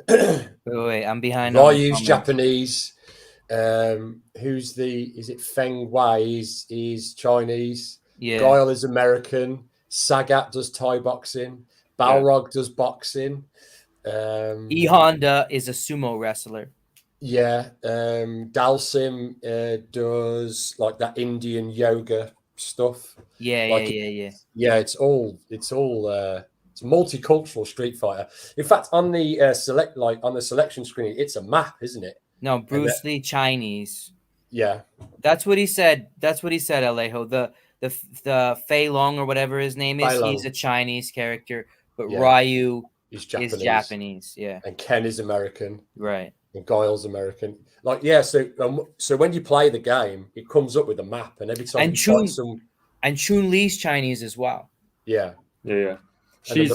Wait, I'm behind. on the Ryu's comments. Japanese. Is it Feng Wei? He's Chinese. Yeah. Guile is American. Sagat does Thai boxing. Balrog does boxing. E Honda is a sumo wrestler. Yeah. Dalsim does like that Indian yoga stuff. Yeah. Yeah, it's multicultural Street Fighter. In fact, on the selection screen, it's a map, isn't it? No, Bruce Lee Chinese. Yeah, That's what he said. Alejo. The Fei Long or whatever his name is, he's a Chinese character, but Ryu is Japanese. Yeah, and Ken is American. Right. And Guile's American. So when you play the game, it comes up with a map, and every time And you fight some. And Chun Li's Chinese as well. Yeah. She's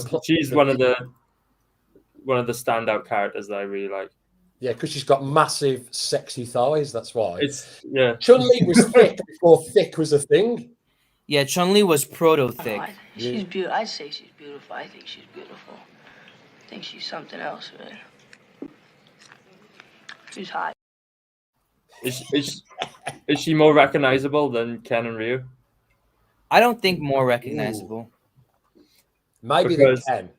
one of the standout characters that I really like. Yeah, because she's got massive, sexy thighs. That's why. Chun-Li was thick before thick was a thing. Yeah, Chun-Li was proto-thick. She's beautiful. I'd say she's beautiful. I think she's beautiful. I think she's something else, man. She's hot. Is she more recognizable than Ken and Ryu? I don't think more recognizable. Maybe than Ken.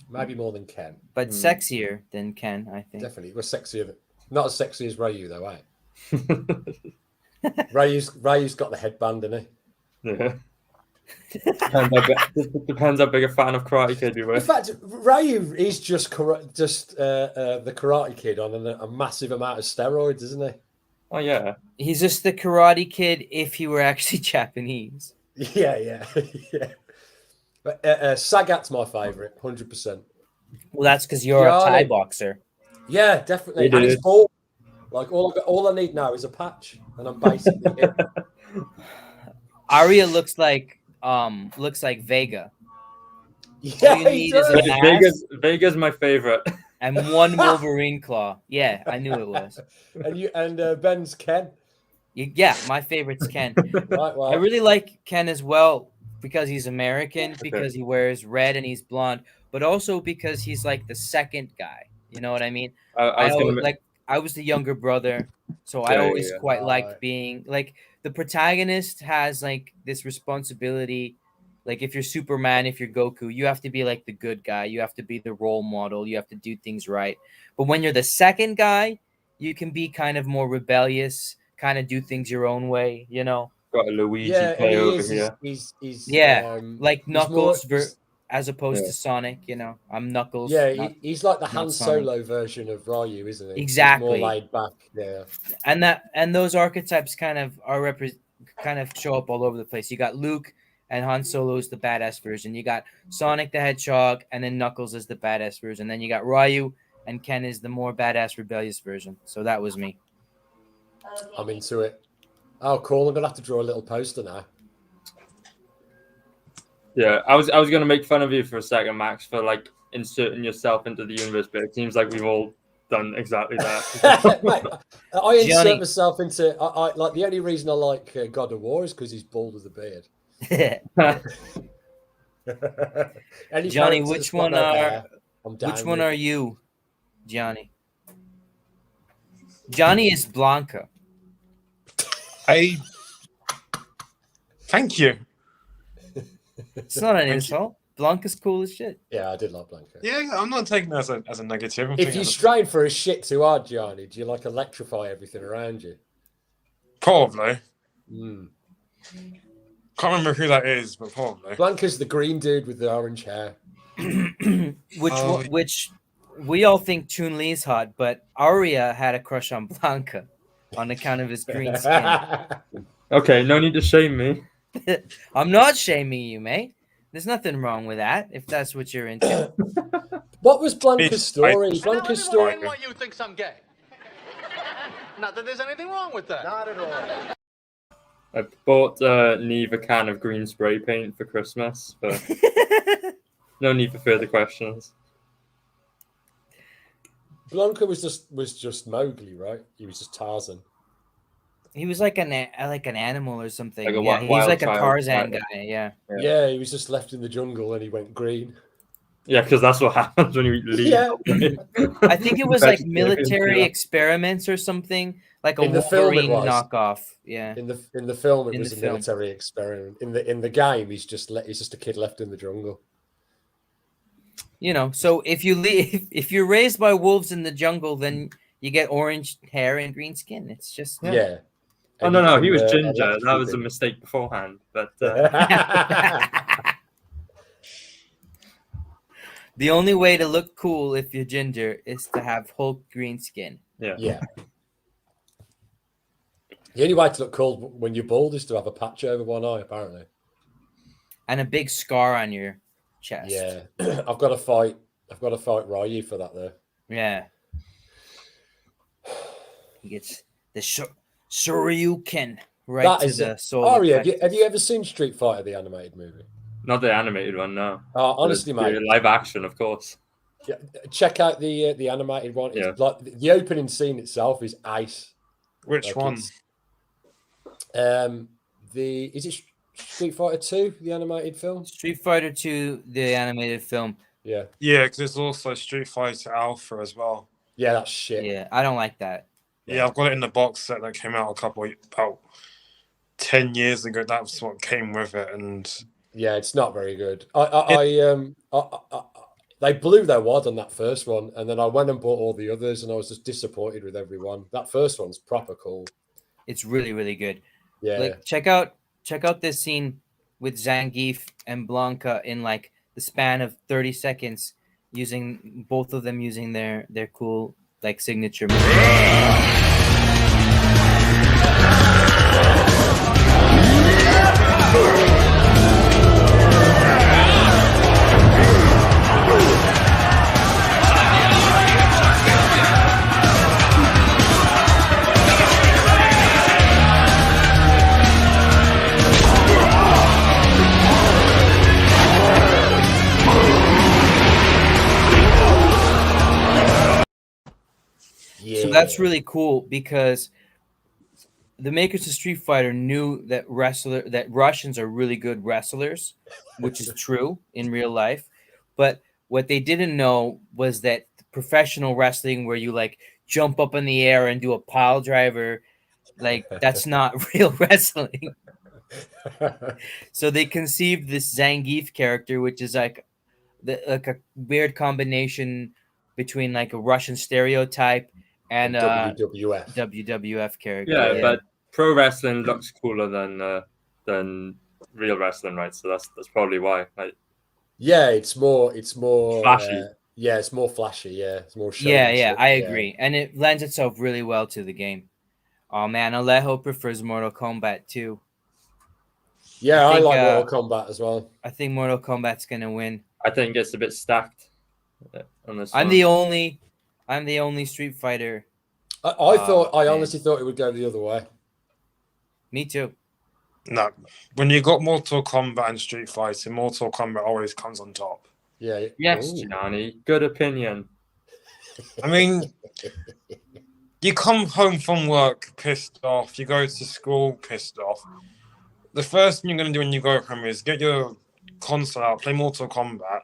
Maybe more than Ken. But sexier than Ken, I think. Definitely. We're sexier. Not as sexy as Ryu, though, eh? Ryu's got the headband, doesn't he? Yeah. Depends how big a fan of Karate Kid you were. In fact, Ryu is just the Karate Kid on a massive amount of steroids, isn't he? Oh, yeah. He's just the Karate Kid if he were actually Japanese. Yeah. But Sagat's my favourite, 100%. Well, that's because you're a Thai boxer. Yeah, definitely. And he's bald. Like all I need now is a patch, and I'm basically it. Arya looks like Vega. Yeah, all you need is a mask Vega's my favorite. and one Wolverine claw. Yeah, I knew it was. And Ben's Ken. Yeah, my favorite's Ken. Right, well. I really like Ken as well because he's American, because he wears red and he's blonde, but also because he's like the second guy. You know what I mean? I was the younger brother, so I always quite liked being like the protagonist has like this responsibility. Like if you're Superman, if you're Goku, you have to be like the good guy. You have to be the role model. You have to do things right. But when you're the second guy, you can be kind of more rebellious, kind of do things your own way, you know? Got a Luigi play over here. He's like Knuckles as opposed to Sonic, you know? I'm Knuckles. Yeah, he's like the Han Solo version of Ryu, isn't he? Exactly. He's more laid back, yeah. And those archetypes kind of show up all over the place. You got Luke and Han Solo is the badass version. You got Sonic the Hedgehog, and then Knuckles is the badass version. Then you got Ryu, and Ken is the more badass rebellious version. So that was me. I'm into it. Oh, cool. I'm going to have to draw a little poster now. Yeah, I was going to make fun of you for a second, Max, for like inserting yourself into the universe, but it seems like we've all done exactly that. Mate, I insert myself into... I like the only reason I like God of War is because he's bald with a beard. Johnny, which one are you, Johnny? Johnny is Blanca. Thank you. It's not an insult. Blanca's cool as shit. Yeah, I did like Blanca. Yeah, I'm not taking that as a negative. If you strain for a shit too hard, Johnny, do you like electrify everything around you? Probably. Mm. Can't remember who that is, but probably. Blanca's the green dude with the orange hair. Which we all think Chun-Li's hot, but Arya had a crush on Blanca on account of his green skin. Okay, no need to shame me. I'm not shaming you, mate. There's nothing wrong with that if that's what you're into. What was Blanca's story? Blanca's story. Why you think I'm gay? Not that there's anything wrong with that. Not at all. I bought Neve a can of green spray paint for Christmas, but no need for further questions. Blanca was just Mowgli, right? He was just Tarzan. He was like an animal or something. Like a yeah, he's wild like a child, Tarzan right? guy. Yeah. Yeah, he was just left in the jungle and he went green. Yeah, because that's what happens when you leave. Yeah. I think it was like military experiments or something, like a In the film it Wolverine was. knockoff. Yeah. In the film, it In was the a film. military experiment. In the game, he's just a kid left in the jungle. You know, so if if you're raised by wolves in the jungle, then you get orange hair and green skin. It's just Yeah. Oh no, he was ginger. That was a mistake beforehand. But the only way to look cool if you're ginger is to have Hulk green skin. Yeah. The only way to look cool when you're bald is to have a patch over one eye, apparently. And a big scar on your chest. Yeah. I've got to fight Ryu for that though. Yeah. He gets the Shoryuken right That to is the it. soul. Ari, have plexus. you ever seen Street Fighter, the animated movie? not the animated one, no. Honestly, mate. Live action, of course. Yeah, check out the animated one. It's Yeah. like the opening scene itself is ice. Which Like one? Is it Street Fighter 2, the animated film? Street Fighter 2, the animated film. Yeah. Yeah, because there's also Street Fighter Alpha as well. Yeah, that's shit. Yeah, I don't like that. Yeah, I've got it in the box set that came out about 10 years ago. That's what came with it, and yeah, it's not very good. They blew their wad on that first one, and then I went and bought all the others, and I was just disappointed with every one. That first one's proper cool. It's really, really good. Yeah. Like check out this scene with Zangief and Blanca in like the span of 30 seconds, using both of them using their cool like signature move. So that's really cool because the makers of Street Fighter knew that Russians are really good wrestlers, which is true in real life. But what they didn't know was that professional wrestling, where you like jump up in the air and do a pile driver, like that's not real wrestling. So they conceived this Zangief character, which is like a weird combination between like a Russian stereotype and WWF character. Yeah, but pro wrestling looks cooler than real wrestling, right? So that's probably why. Like, yeah, it's more flashy. Yeah, it's more flashy. Yeah, it's more showy. Yeah, I agree, and it lends itself really well to the game. Oh man, Alejo prefers Mortal Kombat too. Yeah, I like Mortal Kombat as well. I think Mortal Kombat's gonna win. I think it's a bit stacked on this. I'm the only Street Fighter. I honestly thought it would go the other way. Me too. no, when you got Mortal Kombat and Street Fighter, Mortal Kombat always comes on top. Yeah. Yes, Gianni. Good opinion. I mean, you come home from work pissed off. You go to school pissed off. The first thing you're going to do when you go home is get your console out, play Mortal Kombat,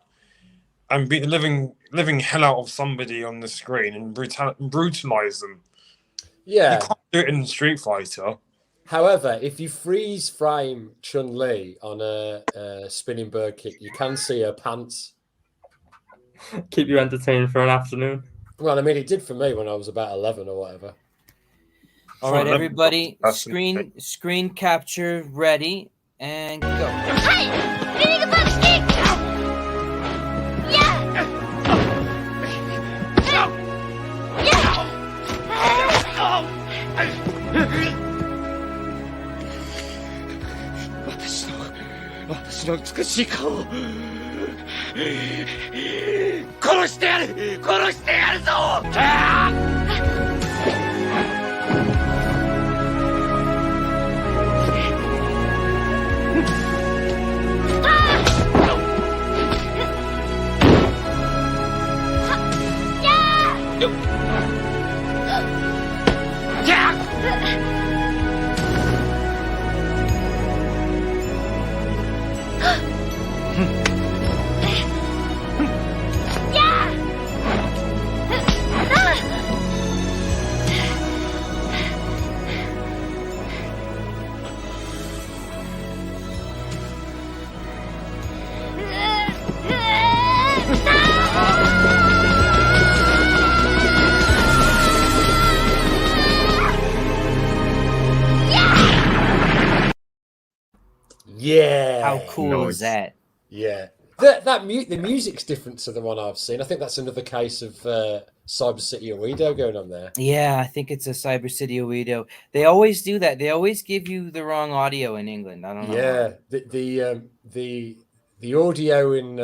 and beat the living hell out of somebody on the screen and brutalize them. Yeah. You can't do it in Street Fighter. However, if you freeze frame Chun-Li on a spinning bird kick, you can see her pants. Keep you entertained for an afternoon. Well, I mean, it did for me when I was about 11 or whatever. All right, everybody, screen capture ready and go. Hey! Vieni che stick! Yeah! Yeah! 私の美しい顔この Yeah. How cool is that? Yeah. The music's different to the one I've seen. I think that's another case of Cyber City Oedo going on there. Yeah, I think it's a Cyber City Oedo. They always do that. They always give you the wrong audio in England. I don't know. Yeah, the audio in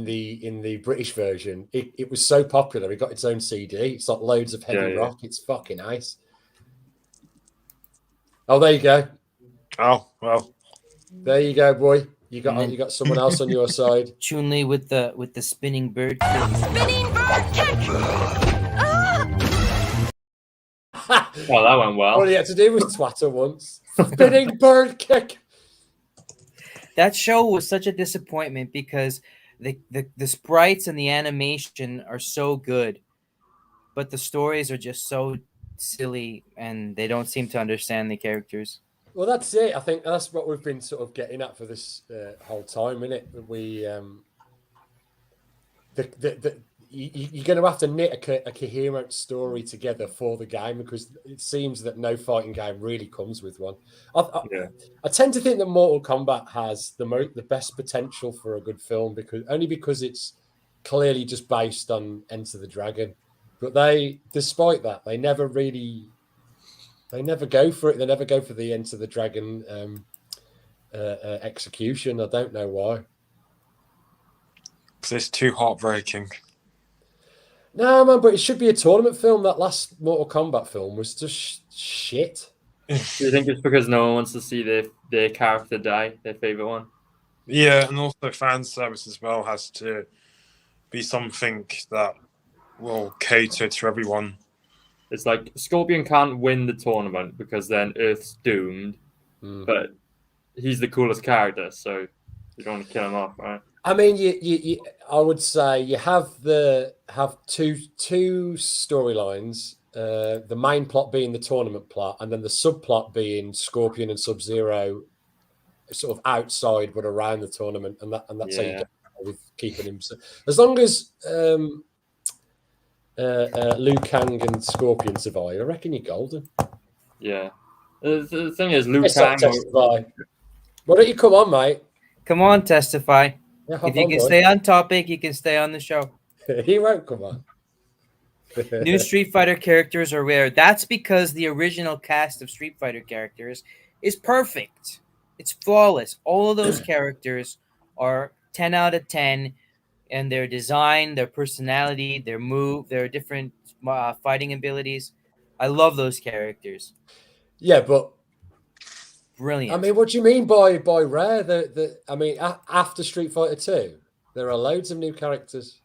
the British version, it was so popular. It got its own CD. It's like loads of heavy rock. It's fucking nice. Oh, there you go. Oh well, there you go, boy. You got someone else on your side. Chun-Li with the spinning bird kick. Spinning bird kick! Well, that went well. All he had to do was twatter once. Spinning bird kick. That show was such a disappointment because the sprites and the animation are so good, but the stories are just so silly and they don't seem to understand the characters. Well, that's it. I think that's what we've been sort of getting at for this whole time, isn't it? We you're going to have to knit a coherent story together for the game because it seems that no fighting game really comes with one. I tend to think that Mortal Kombat has the best potential for a good film because it's clearly just based on Enter the Dragon. But despite that, they never go for it. They never go for the Enter the Dragon execution. I don't know why. Because it's too heartbreaking. No, man, but it should be a tournament film. That last Mortal Kombat film was just shit. Do you think it's because no one wants to see their character die, their favorite one? Yeah, and also fan service as well has to be something that will cater to everyone. It's like Scorpion can't win the tournament because then Earth's doomed, but he's the coolest character, so you don't want to kill him off, right? I mean, I would say you have two storylines. The main plot being the tournament plot, and then the subplot being Scorpion and Sub-Zero, sort of outside but around the tournament, and that's how you get with keeping him. As long as Liu Kang and Scorpion survive, I reckon you're golden. Yeah. The thing is, Liu Kang. Testify. Why don't you come on, mate? Come on, testify. Yeah, if you can stay on topic, you can stay on the show. He won't come on. New Street Fighter characters are rare. That's because the original cast of Street Fighter characters is perfect. It's flawless. All of those characters are 10 out of 10, and their design, their personality, their move, their different fighting abilities. I love those characters. Yeah, but brilliant. I mean, what do you mean by rare? I mean, after Street Fighter 2, there are loads of new characters.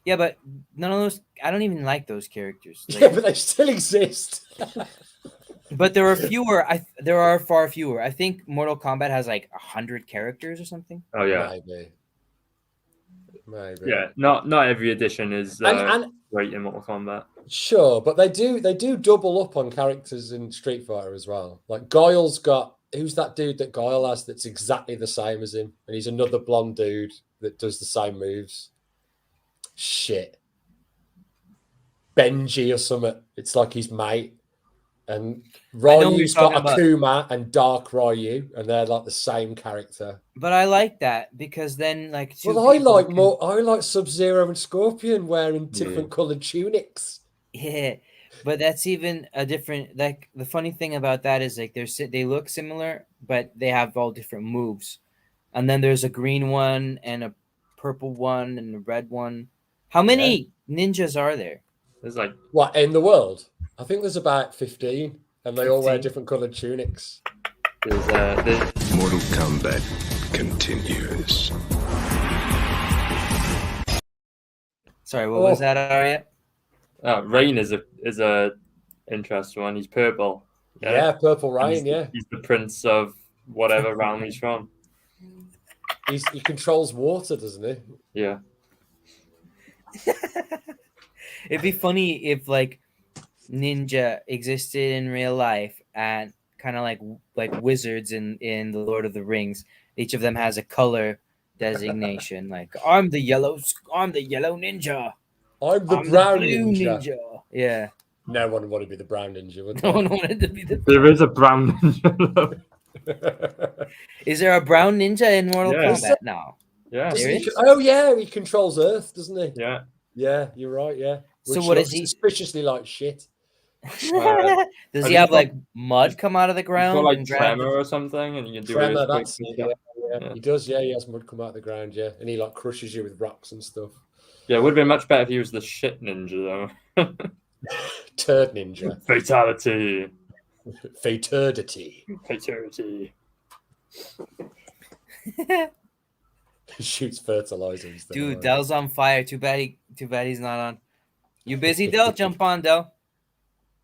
Yeah, but none of those. I don't even like those characters. Yeah, but they still exist. But there are fewer. There are far fewer. I think Mortal Kombat has like 100 characters or something. Oh yeah, maybe. Yeah, not every edition is great in Mortal Kombat. Sure, but they do double up on characters in Street Fighter as well. Like Guile's got who's that dude that Guile has that's exactly the same as him, and he's another blonde dude that does the same moves. Shit, Benji or something. It's like his mate. And Ryu's got Akuma and Dark Ryu, and they're like the same character. But I like that because then, like, I like Sub-Zero and Scorpion wearing different colored tunics. Yeah, but that's even a different. Like the funny thing about that is like they look similar, but they have all different moves. And then there's a green one and a purple one and a red one. How many ninjas are there? There's like what in the world? I think there's about 15, and they all wear 15? different coloured tunics. there's Mortal Kombat continues. Sorry, what was that, Arya? Rain is a interesting one. He's purple. Yeah, Purple And Rain. Yeah, he's the prince of whatever realm he's from. he controls water, doesn't he? Yeah. It'd be funny if like ninja existed in real life and kind of like wizards in the Lord of the Rings. Each of them has a color designation. Like I'm the yellow ninja. I'm the I'm brown the blue ninja. Yeah. No one would want to be the brown ninja, would No they? one wanted to be the. There is a brown ninja. Is there a brown ninja in Mortal Yeah. Kombat now? Yeah. Doesn't There he- is? oh yeah, he controls Earth, doesn't he? Yeah. Yeah, you're right. Yeah. So Which what looks is he? Suspiciously like shit. Does I he think have he's like mud come out of the He's ground got like and grab tremor or something, and you can do Tremor, it. that's it. Yeah, Yeah. He does. Yeah, he has mud come out of the ground. Yeah, and he like crushes you with rocks and stuff. Yeah, it would have been much better if he was the shit ninja though. Turd ninja. Fatality. Faturdity. Fatality. Shoots fertilizer instead. Dude, Dell's on fire. Too bad he's not on. You busy, Dell? Jump on, Dell.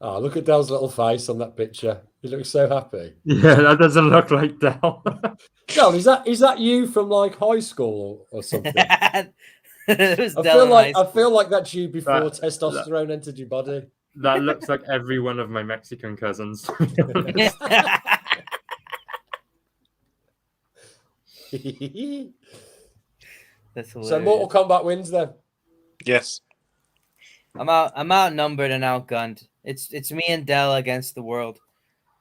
Oh, look at Dell's little face on that picture. He looks so happy. Yeah, that doesn't look like Dell. Del, is that you from like high school or something? It was I Dell feel in like high I feel like that's you before That- testosterone entered your body. That looks like every one of my Mexican cousins. That's hilarious. So Mortal Kombat wins then. Yes. I'm outnumbered and outgunned. It's me and Dell against the world.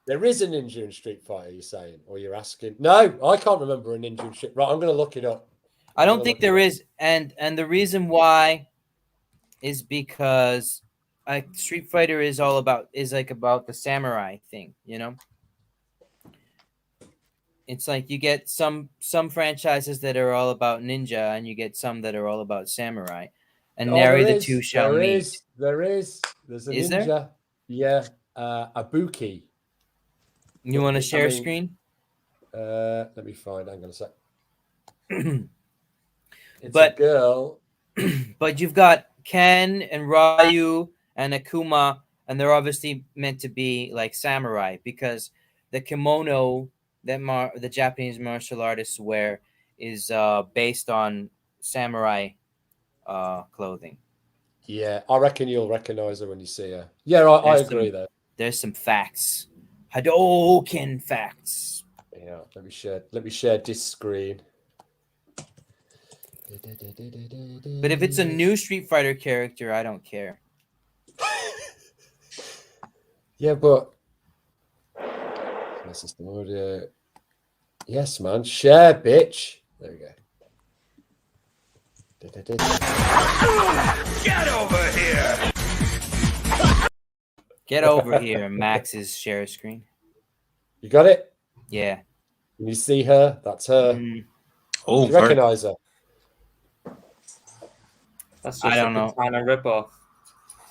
There is a ninja in Street Fighter, you're saying, or you're asking? No, I can't remember a ninja in Street. Right, I'm going to look it up. I don't think there is, and the reason why is because Street Fighter is about the samurai thing, you know. It's like you get some franchises that are all about ninja, and you get some that are all about samurai, and nary the two shall meet. There's a Is ninja. there? Yeah, Abuki. You want to share I mean, screen? Let me find. Hang on a sec. It's But- a girl. But you've got Ken and Ryu and Akuma, and they're obviously meant to be like samurai because the kimono that the Japanese martial artists wear is based on samurai clothing. Yeah, I reckon you'll recognize her when you see her. Yeah, I There's agree some- there. There's some facts. Hadouken facts. Yeah, let me share this screen. But if it's a new Street Fighter character, I don't care. Yeah, but this is the audio. Yes, man, share, bitch. There we go. Get over here! Get over here, Max's share screen. You got it? Yeah. Can you see her? That's her. Oh, Do you recognize her? That's just I don't know. Kind of ripoff.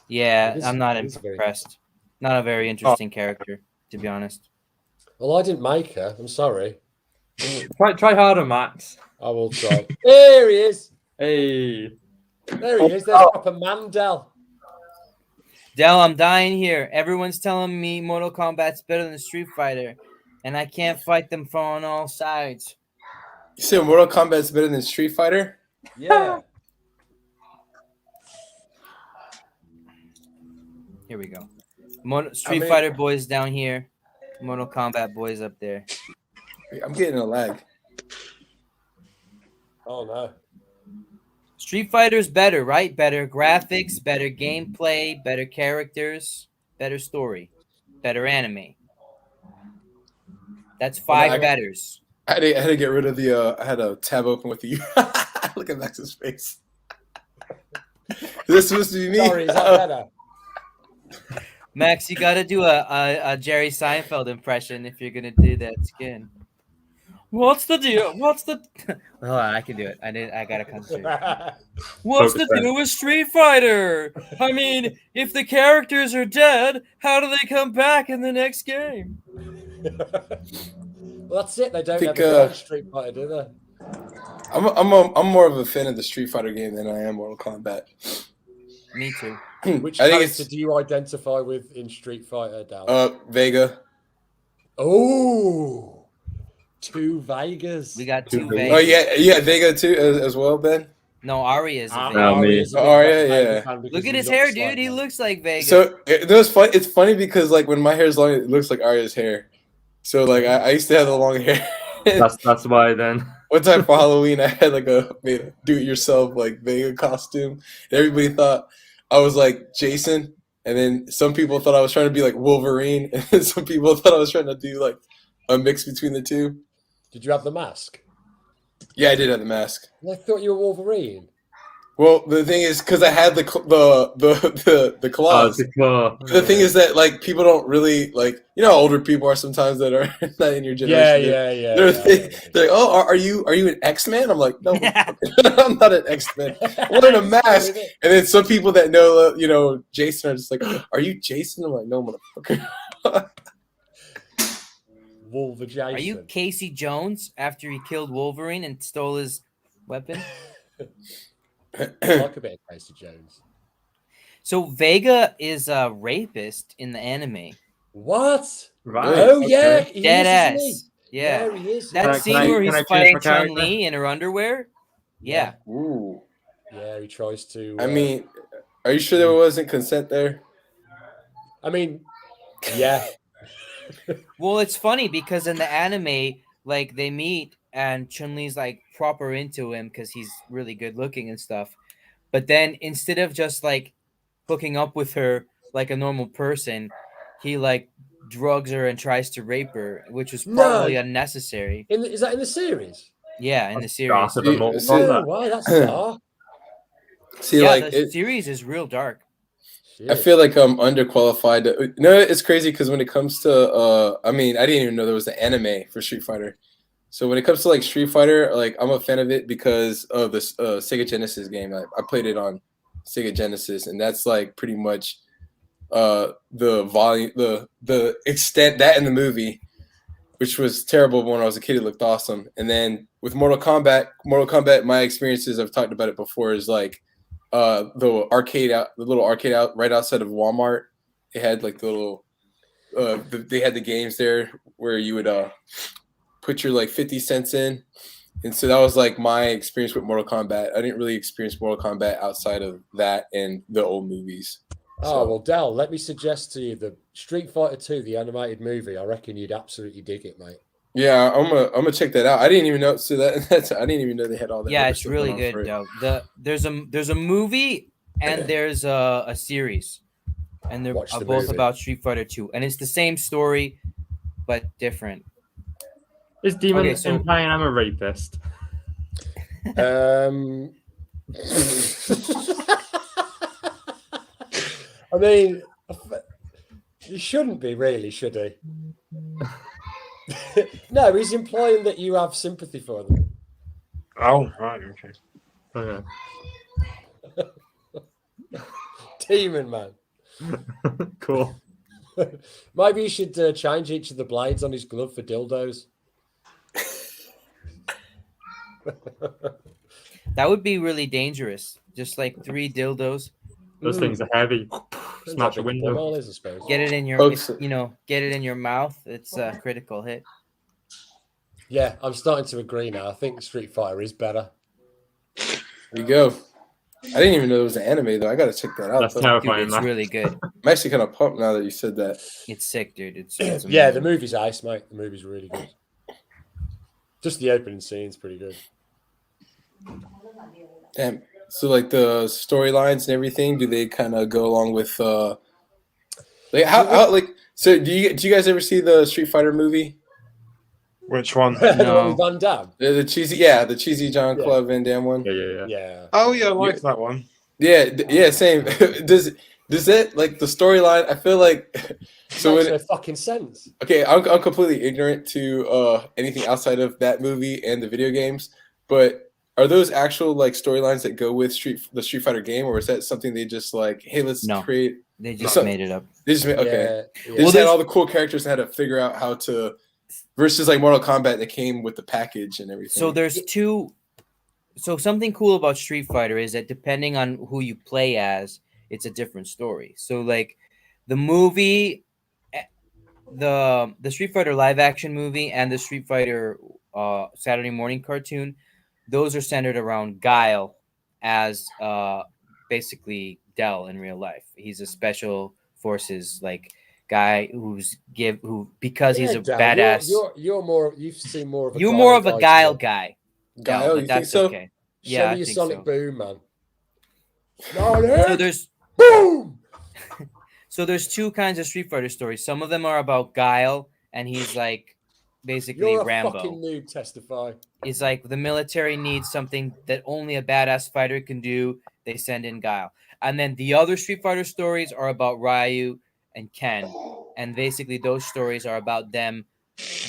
Yeah, It is- I'm not it is very- impressed. Not a very interesting character, to be honest. Well, I didn't make her. I'm sorry. Try harder, Max. I will try. There he is. Hey. There he is. There's proper Mandel. Dell, I'm dying here. Everyone's telling me Mortal Kombat's better than Street Fighter, and I can't fight them from on all sides. You said Mortal Kombat's better than Street Fighter? Yeah. Here we go. Street mean- Fighter boys down here. Mortal Kombat boys up there. I'm getting a lag. Oh no. Street Fighter's better, right? Better graphics, better gameplay, better characters, better story, better anime. That's five betters. I had to get rid of the. I had a tab open with you. Look at Max's face. This supposed to be me. Sorry, is that better? Max, you got to do a Jerry Seinfeld impression if you're gonna do that skin. What's the deal? What's the? Hold on, I can do it. I gotta concentrate. What's the deal with Street Fighter? I mean, if the characters are dead, how do they come back in the next game? Well, that's it. They don't think, have a Street Fighter, do they? I'm more of a fan of the Street Fighter game than I am Mortal Kombat. Me too. Which I think character do you identify with in Street Fighter, Dal? Vega. Oh, 2 Vegas. We got 2 Vegas. Oh yeah, Vega too as well, Ben. No, Arya's a Vega. Arya's a big Arya, Vega yeah. fan because Look at he his hair, looks dude. like He that. looks like Vega. So it's funny because like when my hair is long, it looks like Arya's hair. So like I used to have the long hair. That's why then. One time for Halloween, I had like made a do-it-yourself like Vega costume. And everybody thought I was like Jason, and then some people thought I was trying to be like Wolverine, and then some people thought I was trying to do like a mix between the two. Did you have the mask? Yeah, I did have the mask. I thought you were Wolverine. Well, the thing is, because I had the claws. The claw. The thing is that like people don't really like, you know, how older people are sometimes that are not in your generation. Yeah. They're like, oh, are you an X-Man? I'm like, no, I'm not an X-Man. I'm wearing a mask. And then some people that know, you know, Jason are just like, are you Jason? I'm like, no, motherfucker. Wolverine. Are you Casey Jones after he killed Wolverine and stole his weapon? I like a bit of Casey Jones. So Vega is a rapist in the anime. What? Right. Oh yeah, he Dead is, isn't ass. Yeah. Yeah, he is. That scene where he's can I change fighting my character? Chun-Li in her underwear. Yeah. Ooh. Yeah, he tries to. I mean, are you sure there wasn't consent there? I mean, yeah. Well, it's funny because in the anime, like they meet and Chun-Li's like proper into him because he's really good looking and stuff. But then instead of just like hooking up with her like a normal person, he like drugs her and tries to rape her, which was probably unnecessary. Is that in the series? Yeah, in the series. Oh, wow, that's dark. See, Yeah, like the series is real dark. I feel like I'm underqualified. No, it's crazy because when it comes to, I mean, I didn't even know there was an anime for Street Fighter. So when it comes to like Street Fighter, like I'm a fan of it because of this Sega Genesis game. I played it on Sega Genesis, and that's like pretty much the volume, the extent that in the movie, which was terrible. But when I was a kid, it looked awesome. And then with Mortal Kombat, my experiences, I've talked about it before, is like the little arcade out right outside of Walmart. They had like the little they had the games there where you would put your like 50 cents in. And so that was like my experience with Mortal Kombat. I didn't really experience Mortal Kombat outside of that and the old movies. Oh, well, Dal, let me suggest to you the Street Fighter 2, the animated movie. I reckon you'd absolutely dig it, mate. Yeah, I'm gonna check that out. I didn't even know. So that's I didn't even know they had all that. Yeah, it's really good, though. There's a movie and there's a series, and they're both movie. about Street Fighter 2, and it's the same story, but different. Is Demon implying I'm a rapist? I mean, you shouldn't be, really, should he? No, he's implying that you have sympathy for them. Oh, right, okay. Demon man. Cool. Maybe you should change each of the blades on his glove for dildos. That would be really dangerous. Just like 3 dildos. Those things are heavy. Smash a window. Get it in your, get it in your mouth. It's a critical hit. Yeah, I'm starting to agree now. I think Street Fighter is better. There you go. I didn't even know there was an anime though. I gotta check that out. That's terrifying. Dude, it's really good. I'm actually kind of pumped now that you said that. It's sick, dude. It's yeah, the movie's ice, mate. The movie's really good. Just the opening scene's pretty good. Damn. So like the storylines and everything, do they kind of go along with like how like so do you guys ever see the Street Fighter movie? Which one? No. Van Damme. The cheesy Jean-Claude Van Damme one. Yeah. Yeah. Oh yeah, I like that one. Yeah, same. Does Does it like the storyline? I feel like so makes no fucking sense. Okay, I'm completely ignorant to anything outside of that movie and the video games, but are those actual like storylines that go with the Street Fighter game, or is that something they just like, hey, let's create? They just made it up. They just made Yeah. They just had all the cool characters and had to figure out how to versus like Mortal Kombat that came with the package and everything. So there's two. So something cool about Street Fighter is that depending on who you play as, it's a different story. So like the movie, the Street Fighter live action movie and the Street Fighter Saturday morning cartoon, those are centered around Guile as basically Dell in real life. He's a special forces like guy because he's a Dell, badass. You've seen more of a you're more of a Guile guy. Guile, but you that's think so? okay. Show me your think Sonic so. Boom, man. So there's boom. So there's two kinds of Street Fighter stories. Some of them are about Guile, and he's like basically You're a Rambo. fucking noob. Testify. It's like the military needs something that only a badass fighter can do. They send in Guile. And then the other Street Fighter stories are about Ryu and Ken. And basically those stories are about them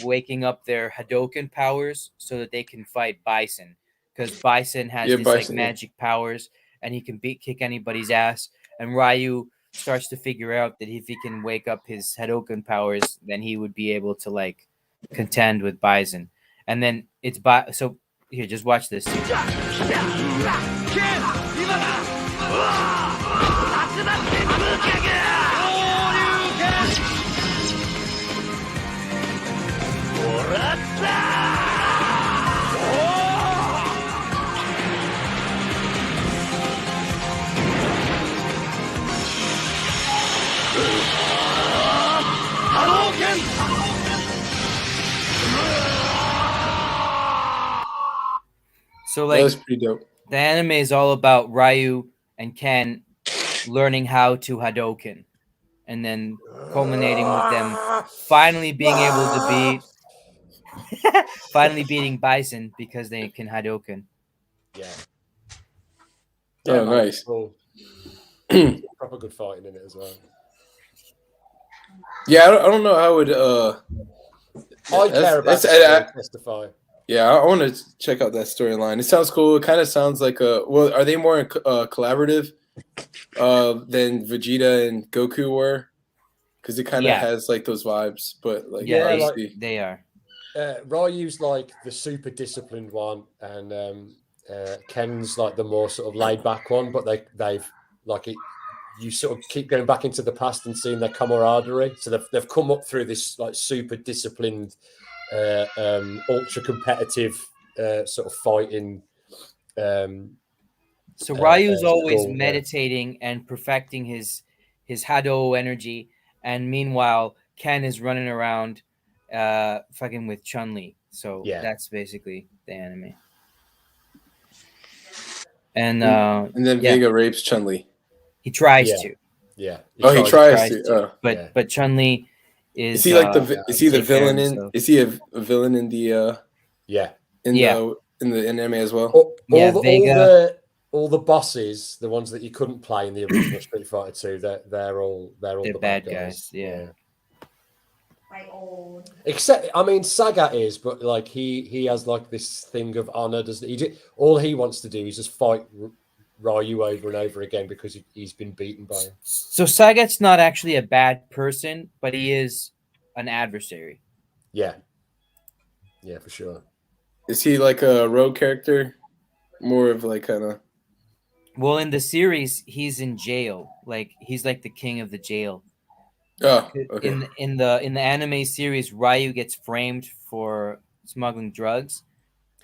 waking up their Hadouken powers so that they can fight Bison. Because Bison has like magic powers and he can kick anybody's ass. And Ryu starts to figure out that if he can wake up his Hadouken powers, then he would be able to like contend with Bison. And then it's so here, just watch this. So like that was pretty dope. The anime is all about Ryu and Ken learning how to Hadouken, and then culminating with them finally being able to finally beating Bison because they can Hadouken. Yeah. Oh, nice. Cool. Proper good fighting in it as well. Yeah, I don't know how it I care about Testify. Yeah, I want to check out that storyline. It sounds cool. It kind of sounds like are they more collaborative than Vegeta and Goku were? Because it kind of has like those vibes, but like they are. Ryu's like the super disciplined one, and Ken's like the more sort of laid back one. But they've like it. You sort of keep going back into the past and seeing their camaraderie. So they've come up through this like super disciplined, ultra competitive sort of fighting. So Ryu's always meditating and perfecting his Hado energy, and meanwhile Ken is running around fucking with Chun-Li. So that's basically the anime. And then Vega rapes Chun-Li. He tries to. Yeah. He tries to. But Chun-Li is he like is he the villain in? Is he a villain in the? In the anime as well. All the bosses, the ones that you couldn't play in the original Street Fighter 2, they're all the bad guys. Yeah. Except, I mean, Sagat is, but like he has like this thing of honor. Doesn't he? All he wants to do is just fight Ryu over and over again because he's been beaten by him. So Sagat's not actually a bad person, but he is an adversary. Yeah, for sure. Is he like a rogue character? More of like kind of. Well, in the series, he's in jail. Like he's like the king of the jail. Oh, okay. In the anime series, Ryu gets framed for smuggling drugs,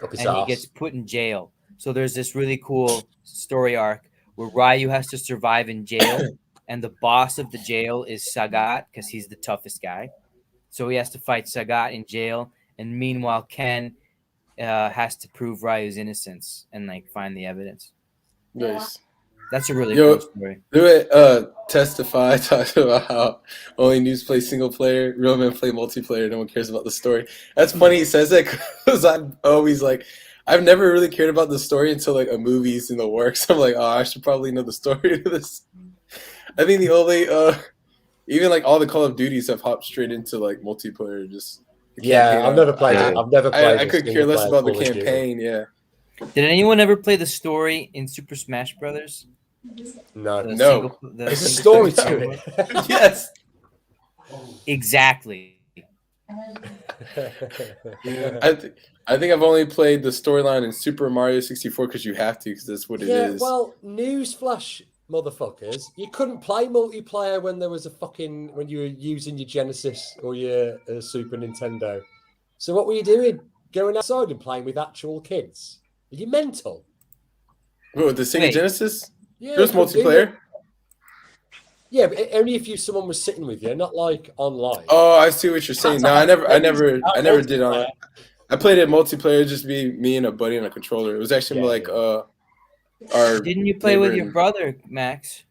and he gets put in jail. So there's this really cool story arc where Ryu has to survive in jail, and the boss of the jail is Sagat because he's the toughest guy. So he has to fight Sagat in jail, and meanwhile Ken has to prove Ryu's innocence and like find the evidence. Nice. That's a really cool story. Testify talked about how only noobs play single player, real men play multiplayer. No one cares about the story. That's funny he says that because I'm always like, I've never really cared about the story until like a movie's in the works. I'm like, oh, I should probably know the story to this. I think the only even like all the Call of Duties have hopped straight into like multiplayer. Just I've never played it. I've never played. I could care less about the campaign. Yeah. Did anyone ever play the story in Super Smash Brothers? No. There's a story to it. Yes. Exactly. I think I've only played the storyline in Super Mario 64 because you have to, because that's what it is. Well, newsflash, motherfuckers, you couldn't play multiplayer when there was when you were using your Genesis or your Super Nintendo. So what were you doing? Going outside and playing with actual kids? Are you mental? What, the Sega Genesis? Yeah, it was multiplayer. Yeah, but only if someone was sitting with you, not like online. Oh, I see what you're saying. No, I never did online. I played it multiplayer, just be me and a buddy and a controller. It was actually our. Didn't you play with your brother, Max?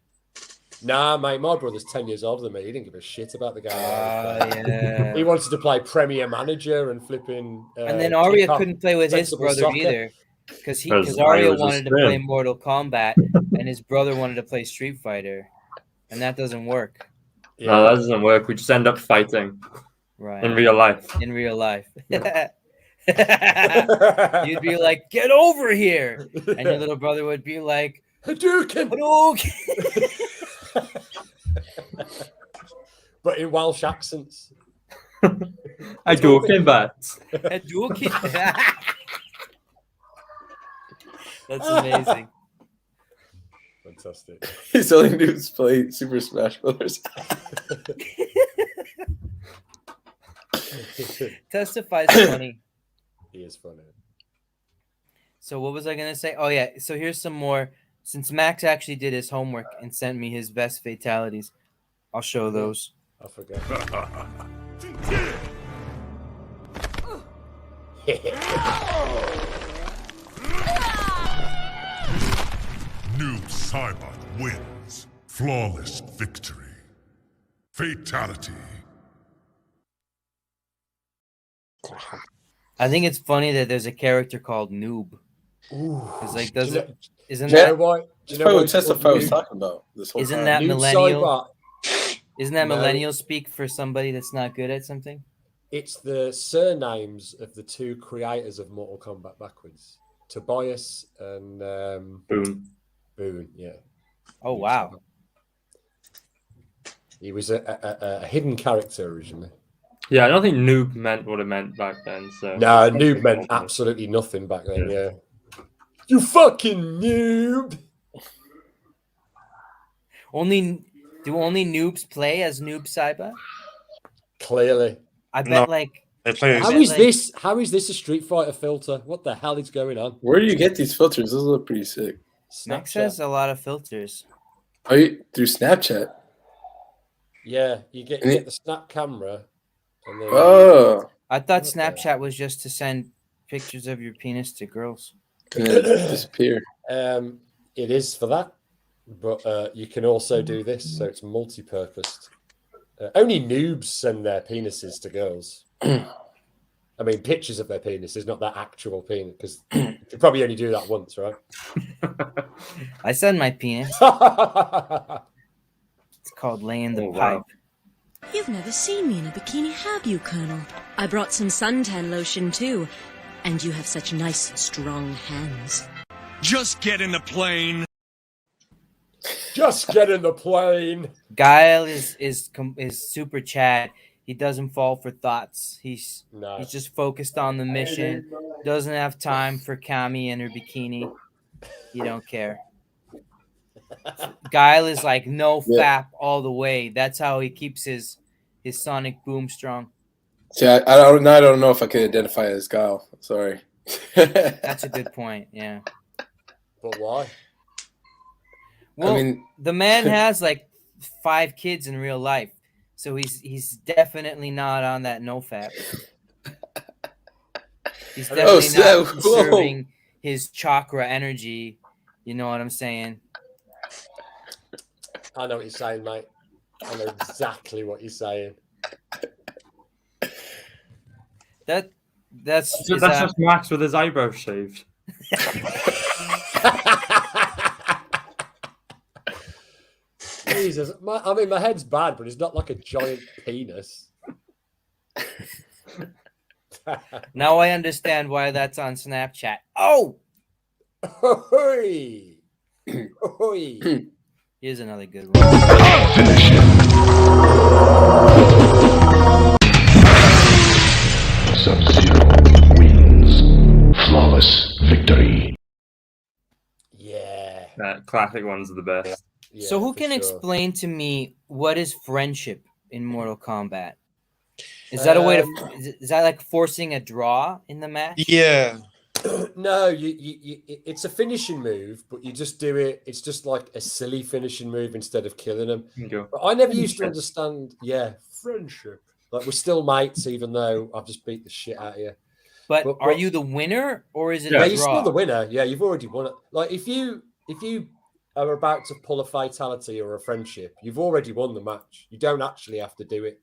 Nah, mate, my brother's 10 years older than me. He didn't give a shit about the game. Yeah. He wanted to play Premier Manager and flipping. And then Arya couldn't play with his brother either, because Arya wanted to play Mortal Kombat, and his brother wanted to play Street Fighter, and that doesn't work. Yeah. No, that doesn't work. We just end up fighting. Right. In real life. In real life. You'd be like, "Get over here," and your little brother would be like, "Hadouken!" But in Welsh accents. Hadouken, Hadouken. That's amazing. Fantastic. He's only dudes play Super Smash Brothers. Testifies funny. He is funny. So what was I gonna say? Oh yeah. So here's some more. Since Max actually did his homework and sent me his best fatalities, I'll show those. I forget. Noob Saibot wins. Flawless victory. Fatality. I think it's funny that there's a character called Noob. Ooh. It's like, isn't that what I was talking about this whole isn't time? that Noob millennial? Saibot. Isn't that No. millennial speak for somebody that's not good at something? It's the surnames of the two creators of Mortal Kombat backwards. Tobias and Boone. Boone, yeah. Oh wow. He was a hidden character originally. Yeah, I don't think noob meant what it meant back then. So No, noob meant absolutely nothing back then, yeah. You fucking noob! Do only noobs play as Noob Saibot? Clearly. I bet they play How is this a Street Fighter filter? What the hell is going on? Where do you get these filters? Those look pretty sick. Max has a lot of filters. Are you through Snapchat? Yeah, you get the snap camera. And then I thought Snapchat was just to send pictures of your penis to girls. And then disappear. It is for that, but you can also do this, so it's multi-purposed. Only noobs send their penises to girls. I mean, pictures of their penises, not their actual penis, because you probably only do that once, right? I send my penis. It's called laying the pipe. You've never seen me in a bikini, have you, Colonel? I brought some suntan lotion, too. And you have such nice, strong hands. Just get in the plane. Just get in the plane. Guile is super Chad. He doesn't fall for thoughts. He's just focused on the mission. Doesn't have time for Kami and her bikini. He don't care. Guile is like no fap all the way. That's how he keeps his sonic boom strong. See, I don't know if I could identify as Guile. Sorry. That's a good point. Yeah. But why? Well, I mean, the man has like 5 kids in real life, so he's definitely not on that no fap. He's definitely not conserving his chakra energy. You know what I'm saying? I know what you're saying, mate. I know exactly what you're saying. That's just Max with his eyebrows shaved. Jesus. I mean, my head's bad, but it's not like a giant penis. Now I understand why that's on Snapchat. Oh! Hoi! Here's another good one. Finish him. Sub-Zero wins. Flawless victory. Yeah. Classic ones are the best. Yeah, So who for can sure. explain to me what is friendship in Mortal Kombat? Is that a way to? Is that like forcing a draw in the match? Yeah. No, it's a finishing move, but you just do it. It's just like a silly finishing move instead of killing them. But I never used to understand. Yeah, friendship. Like we're still mates, even though I've just beat the shit out of you. But are you the winner or is it Yeah, a you're draw? still the winner. Yeah, you've already won it. Like if you are about to pull a fatality or a friendship, you've already won the match. You don't actually have to do it.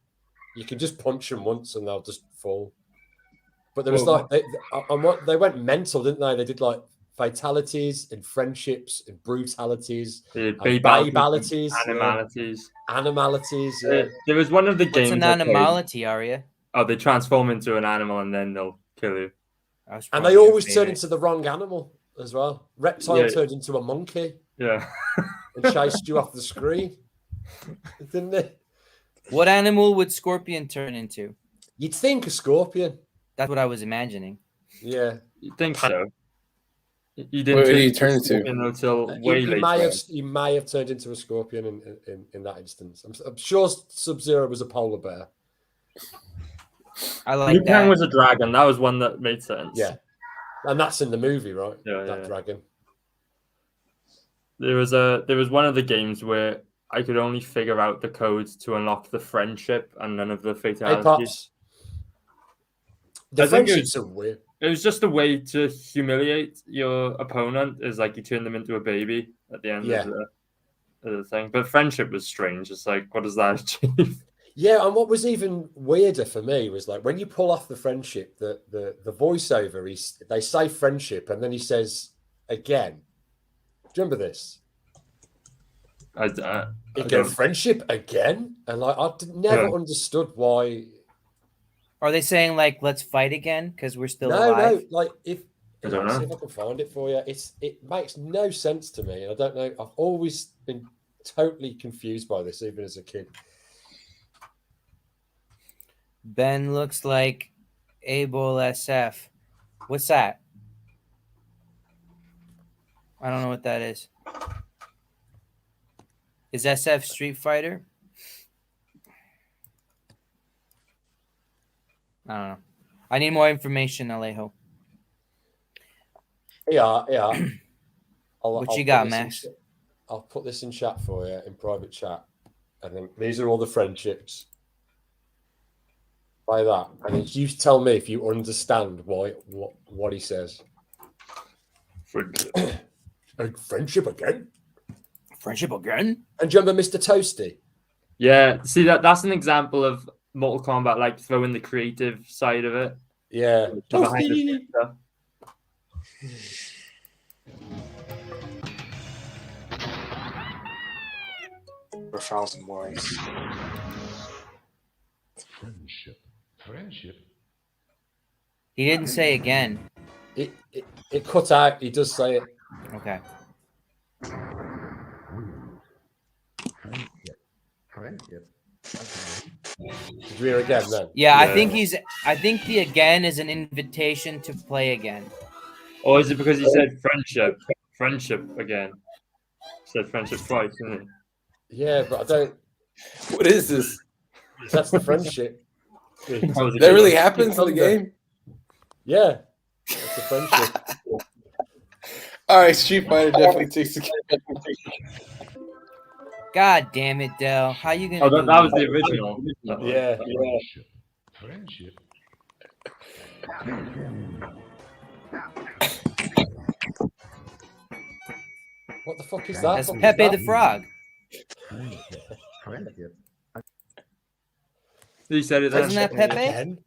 You can just punch them once and they'll just fall. But there was they went mental, didn't they? They did like fatalities and friendships and brutalities, and babalities, animalities. Yeah. There was one of the games. What's an animality, Arya? Oh, they transform into an animal and then they'll kill you. And they always turn into the wrong animal as well. Reptile turned into a monkey. Yeah. And chased you off the screen. Didn't they? What animal would Scorpion turn into? You'd think a scorpion. That's what I was imagining. Yeah. You think so? You didn't. What did he turn into? Until way later. He may have turned into a scorpion in that instance. I'm sure Sub-Zero was a polar bear. I like Liu Kang that. was a dragon. That was one that made sense. Yeah. And that's in the movie, right? Yeah, that dragon. There was one of the games where I could only figure out the codes to unlock the friendship and none of the fatalities. Hey, Pops. The friendships are weird. It was just a way to humiliate your opponent. Is like you turn them into a baby at the end of the thing. But friendship was strange. It's like, what does that achieve? Yeah, and what was even weirder for me was like when you pull off the friendship, the voiceover, they say friendship, and then he says again. Do you remember this? Again, friendship again, and like I never understood why. Are they saying like let's fight again because we're still alive? No, like if I don't know. See if I can find it for you. It makes no sense to me, and I don't know. I've always been totally confused by this, even as a kid. Ben looks like Abel SF. What's that? I don't know what that is. Is SF Street Fighter? I don't know. I need more information, Alejo. Yeah. What you got, Max? I'll put this in chat for you, in private chat. And then these are all the friendships. By that. And then you tell me if you understand what he says. Friendship. Friendship again? Friendship again? And do you remember Mr. Toasty? Yeah, see that's an example of Mortal Kombat, like throwing the creative side of it. Yeah. Behind the scenes stuff. A thousand ways. Friendship. He didn't say again. It cut out. He does say it. Okay. Friendship. Did you hear again then? Yeah, I think the again is an invitation to play again. Or is it because he said friendship? Friendship again. He said friendship twice, didn't he? Yeah, but I don't. What is this? That's the friendship. That really happens in the game? Yeah. That's the friendship. All right, Street Fighter definitely takes the game. God damn it, Del. How you gonna? Oh, that was the original. Yeah. Friendship. What the fuck is that? That's Pepe the Frog. Friendship. He said it. Wasn't that Pepe? Again?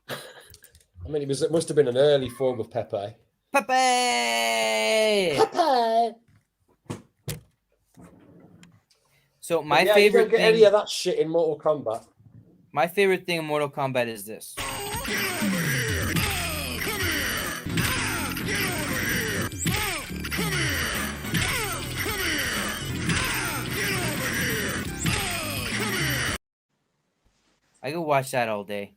I mean, it must have been an early form of Pepe. Pepe! Pepe! So my You favorite don't get thing. any of that shit in Mortal Kombat. My favorite thing in Mortal Kombat is this. I could watch that all day.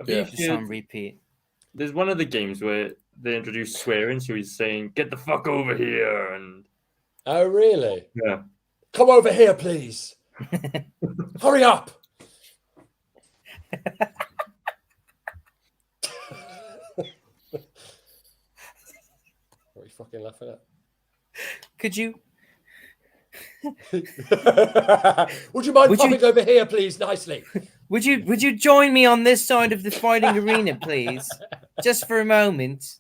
Yeah. Just on repeat. There's one of the games where they introduce swearing, so he's saying, "Get the fuck over here," and Oh, really? yeah. Come over here, please. Hurry up. What are you fucking laughing at? Could you? Would you mind coming over here, please, nicely? Would you join me on this side of the fighting arena, please? Just for a moment.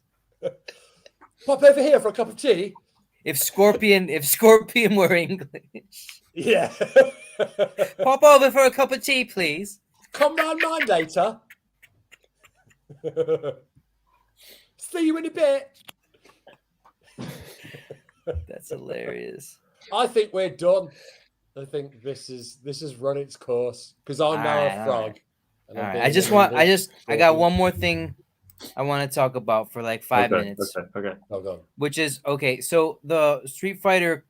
Pop over here for a cup of tea. If Scorpion were English. Yeah. Pop over for a cup of tea, please. Come round mine later. See you in a bit. That's hilarious. I think we're done. I think this has run its course because I'm now a frog. All right. I got one more thing I want to talk about for like 5 minutes. Okay. Hold on. Which is okay. So the Street Fighter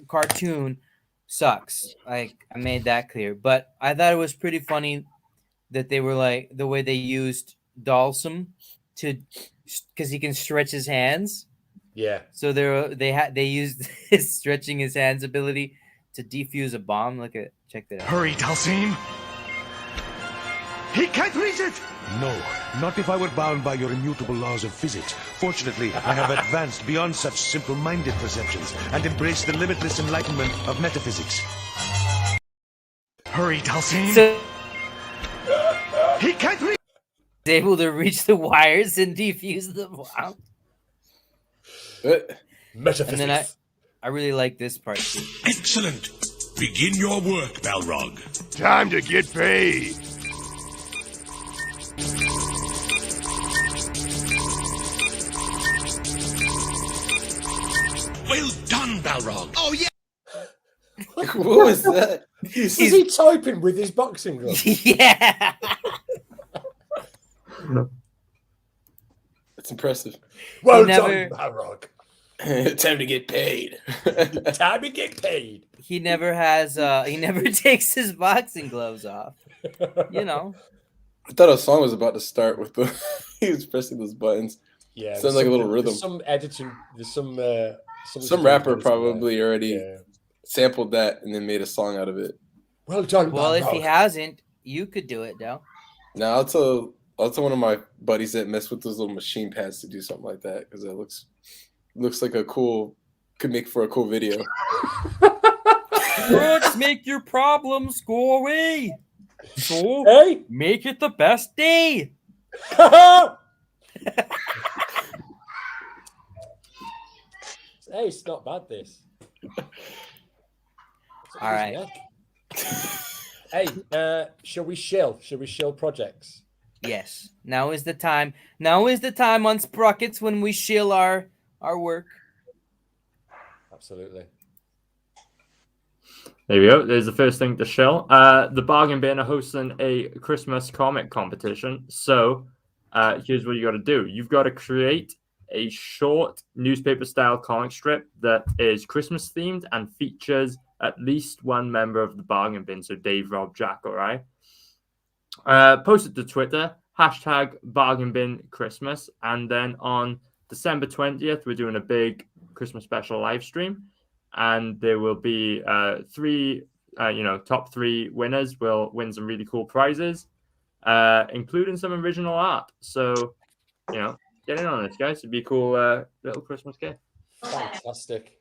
cartoon sucks. Like I made that clear, but I thought it was pretty funny that they were like the way they used Dalsum because he can stretch his hands. Yeah. So they used his stretching his hands ability to defuse a bomb. Check that out. Hurry, Dalsim! He can't reach it! No, not if I were bound by your immutable laws of physics. Fortunately, I have advanced beyond such simple-minded perceptions and embraced the limitless enlightenment of metaphysics. Hurry, Dalsim! So he can't reach. He's able to reach the wires and defuse the bomb. Metaphysics. And then I really like this part too. Excellent. Begin your work, Balrog. Time to get paid. Well done, Balrog. Oh yeah. What was that? Is he typing with his boxing glove? Yeah. That's impressive. Well done, Balrog. Time to get paid. Time to get paid. He never has. He never takes his boxing gloves off. You know. I thought a song was about to start with the. He was pressing those buttons. Yeah, sounds like a little rhythm. There's some editing. There's some rapper probably already sampled that and then made a song out of it. Well done. Well, if he hasn't, you could do it, though. Now I'll tell one of my buddies that mess with those little machine pads to do something like that because it looks like could make for a cool video. Let's make your problems go away. So hey, make it the best day. Hey, it's not bad. This. All right. Hey, shall we shill? Shall we shill projects? Yes. Now is the time. Now is the time on Sprockets when we shill our work. Absolutely. There we go. There's the first thing to shill. The Bargain Bin are hosting a Christmas comic competition. So here's what you got to do. You've got to create a short newspaper-style comic strip that is Christmas-themed and features at least one member of the Bargain Bin. So Dave, Rob, Jack, all right? Post it to Twitter, #BargainBinChristmas. And then on December 20th, we're doing a big Christmas special live stream. And there will be top 3 winners will win some really cool prizes, including some original art. So, get in on this, guys. It'd be a cool little Christmas gift. Fantastic.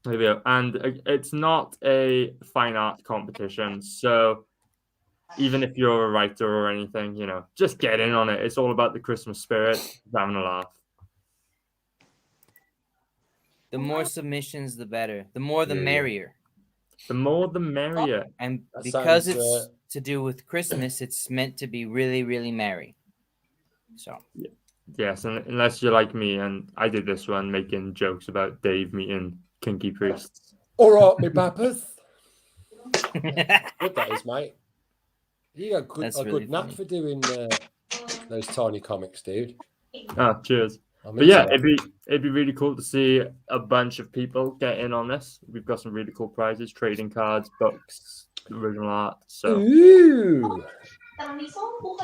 There we go. And it's not a fine art competition. So even if you're a writer or anything, just get in on it. It's all about the Christmas spirit, having a laugh. The more submissions, the better. The more, the merrier. The more, the merrier. And because it's to do with Christmas, it's meant to be really, really merry. So. Yeah. Yes, and unless you're like me, and I did this one making jokes about Dave meeting kinky priests. All right, me pappers. Good that is, mate. You got That's a really good knack funny. for doing those tiny comics, dude. Ah, cheers. I'm But yeah, into it'd be really cool to see a bunch of people get in on this. We've got some really cool prizes: trading cards, books, original art. So Ooh.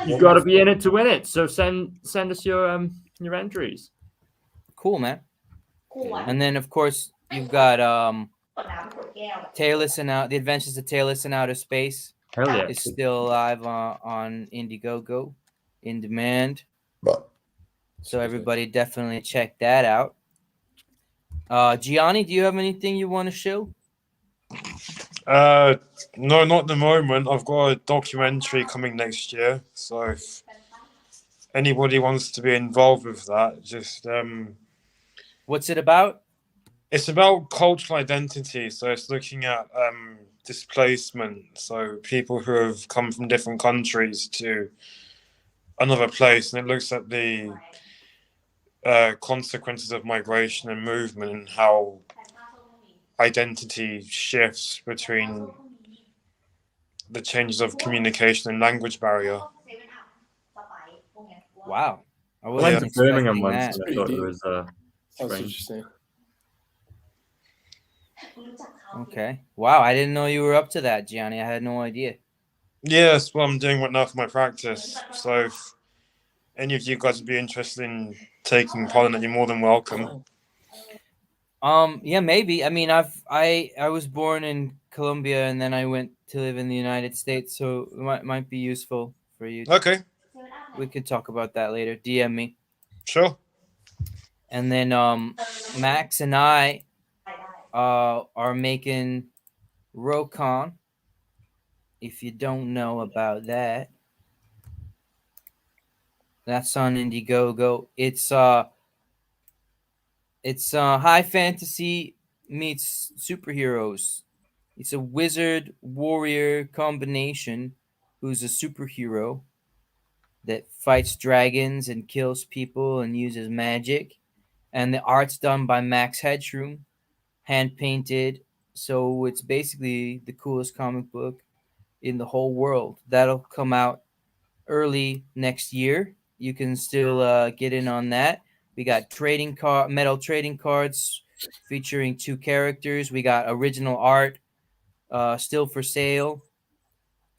you've got to be in it to win it. So send us your entries. Cool, man. And then of course you've got Taylor and Out. The Adventures of Taylor in Outer Space. Hell yeah. Is still alive on Indiegogo, in demand. So everybody definitely check that out. Gianni, do you have anything you want to show? No, not at the moment. I've got a documentary coming next year, so if anybody wants to be involved with that, just What's it about? It's about cultural identity. So it's looking at displacement. So people who have come from different countries to another place, and it looks at the consequences of migration and movement and how identity shifts between the changes of communication and language barrier. Wow. I went to Birmingham once that. and I thought it was That's strange. interesting. Okay. Wow, I didn't know you were up to that, Gianni. I had no idea. Yeah, that's what I'm doing right now for my practice. So if any of you guys would be interested in taking part in it, you're more than welcome. Yeah, maybe. I mean, I was born in Colombia and then I went to live in the United States, so it might be useful for you. Okay. We could talk about that later. DM me. Sure. And then Max and I are making Rokon. If you don't know about that, that's on Indiegogo. It's high fantasy meets superheroes. It's a wizard warrior combination who's a superhero that fights dragons and kills people and uses magic. And the art's done by Max Headroom, hand painted. So it's basically the coolest comic book in the whole world. That'll come out early next year. You can still get in on that. We got metal trading cards featuring 2 characters. We got original art still for sale.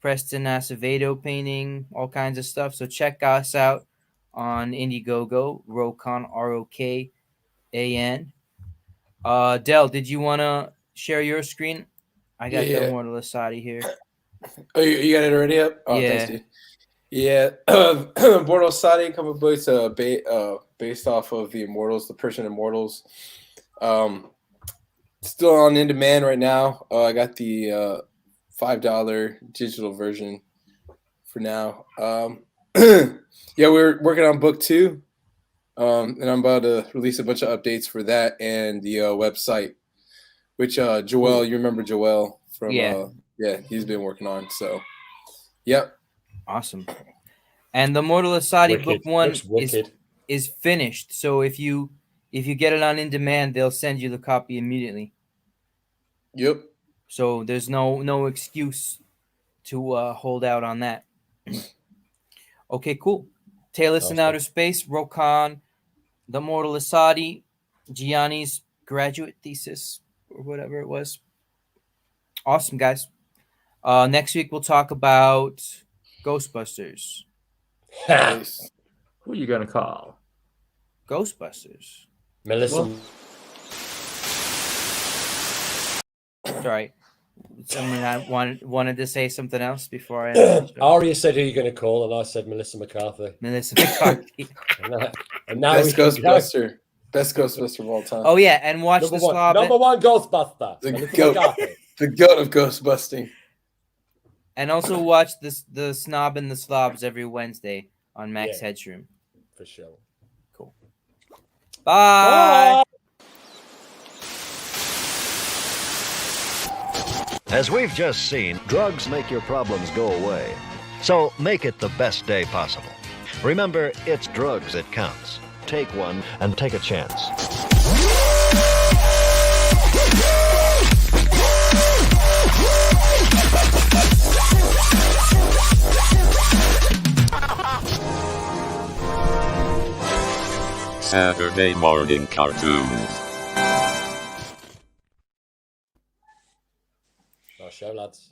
Preston Acevedo painting, all kinds of stuff. So check us out on Indiegogo, Rokon, ROKAN. Del, did you want to share your screen? I got the Immortal Asadi here. Oh, you got it already up? Oh, Yeah. thanks, dude. Yeah, Immortal Asadi comic books based off of the Immortals, the Persian Immortals. Still on in demand right now. I got the $5 digital version for now. Yeah, we're working on book 2, and I'm about to release a bunch of updates for that and the website, which Joel, you remember Joel from he's been working on. So, yep. Awesome. And the Mortal Asadi Wicked. book 1 Looks wicked. is finished. So if you get it on in demand, they'll send you the copy immediately. Yep. So there's no excuse to hold out on that. Okay, cool. Taylor in Outer Space, Rokon, the Mortal Asadi, Gianni's graduate thesis or whatever it was. Awesome, guys. Next week we'll talk about Ghostbusters. Who are you gonna call? Ghostbusters. Melissa. Sorry. Someone wanted to say something else before I Aria said who you're going to call, and I said Melissa McCarthy. Melissa McCarthy. and now Best Ghostbuster. Best Ghostbuster of all time. Oh yeah, and watch the slob. Number 1 Ghostbuster. The goat of Ghostbusting. And also watch the Snob and the Slobs every Wednesday on Max Headroom. For sure. Cool. Bye. As we've just seen, drugs make your problems go away. So make it the best day possible. Remember, it's drugs that counts. Take one and take a chance. Saturday morning cartoons. Nice show, lads.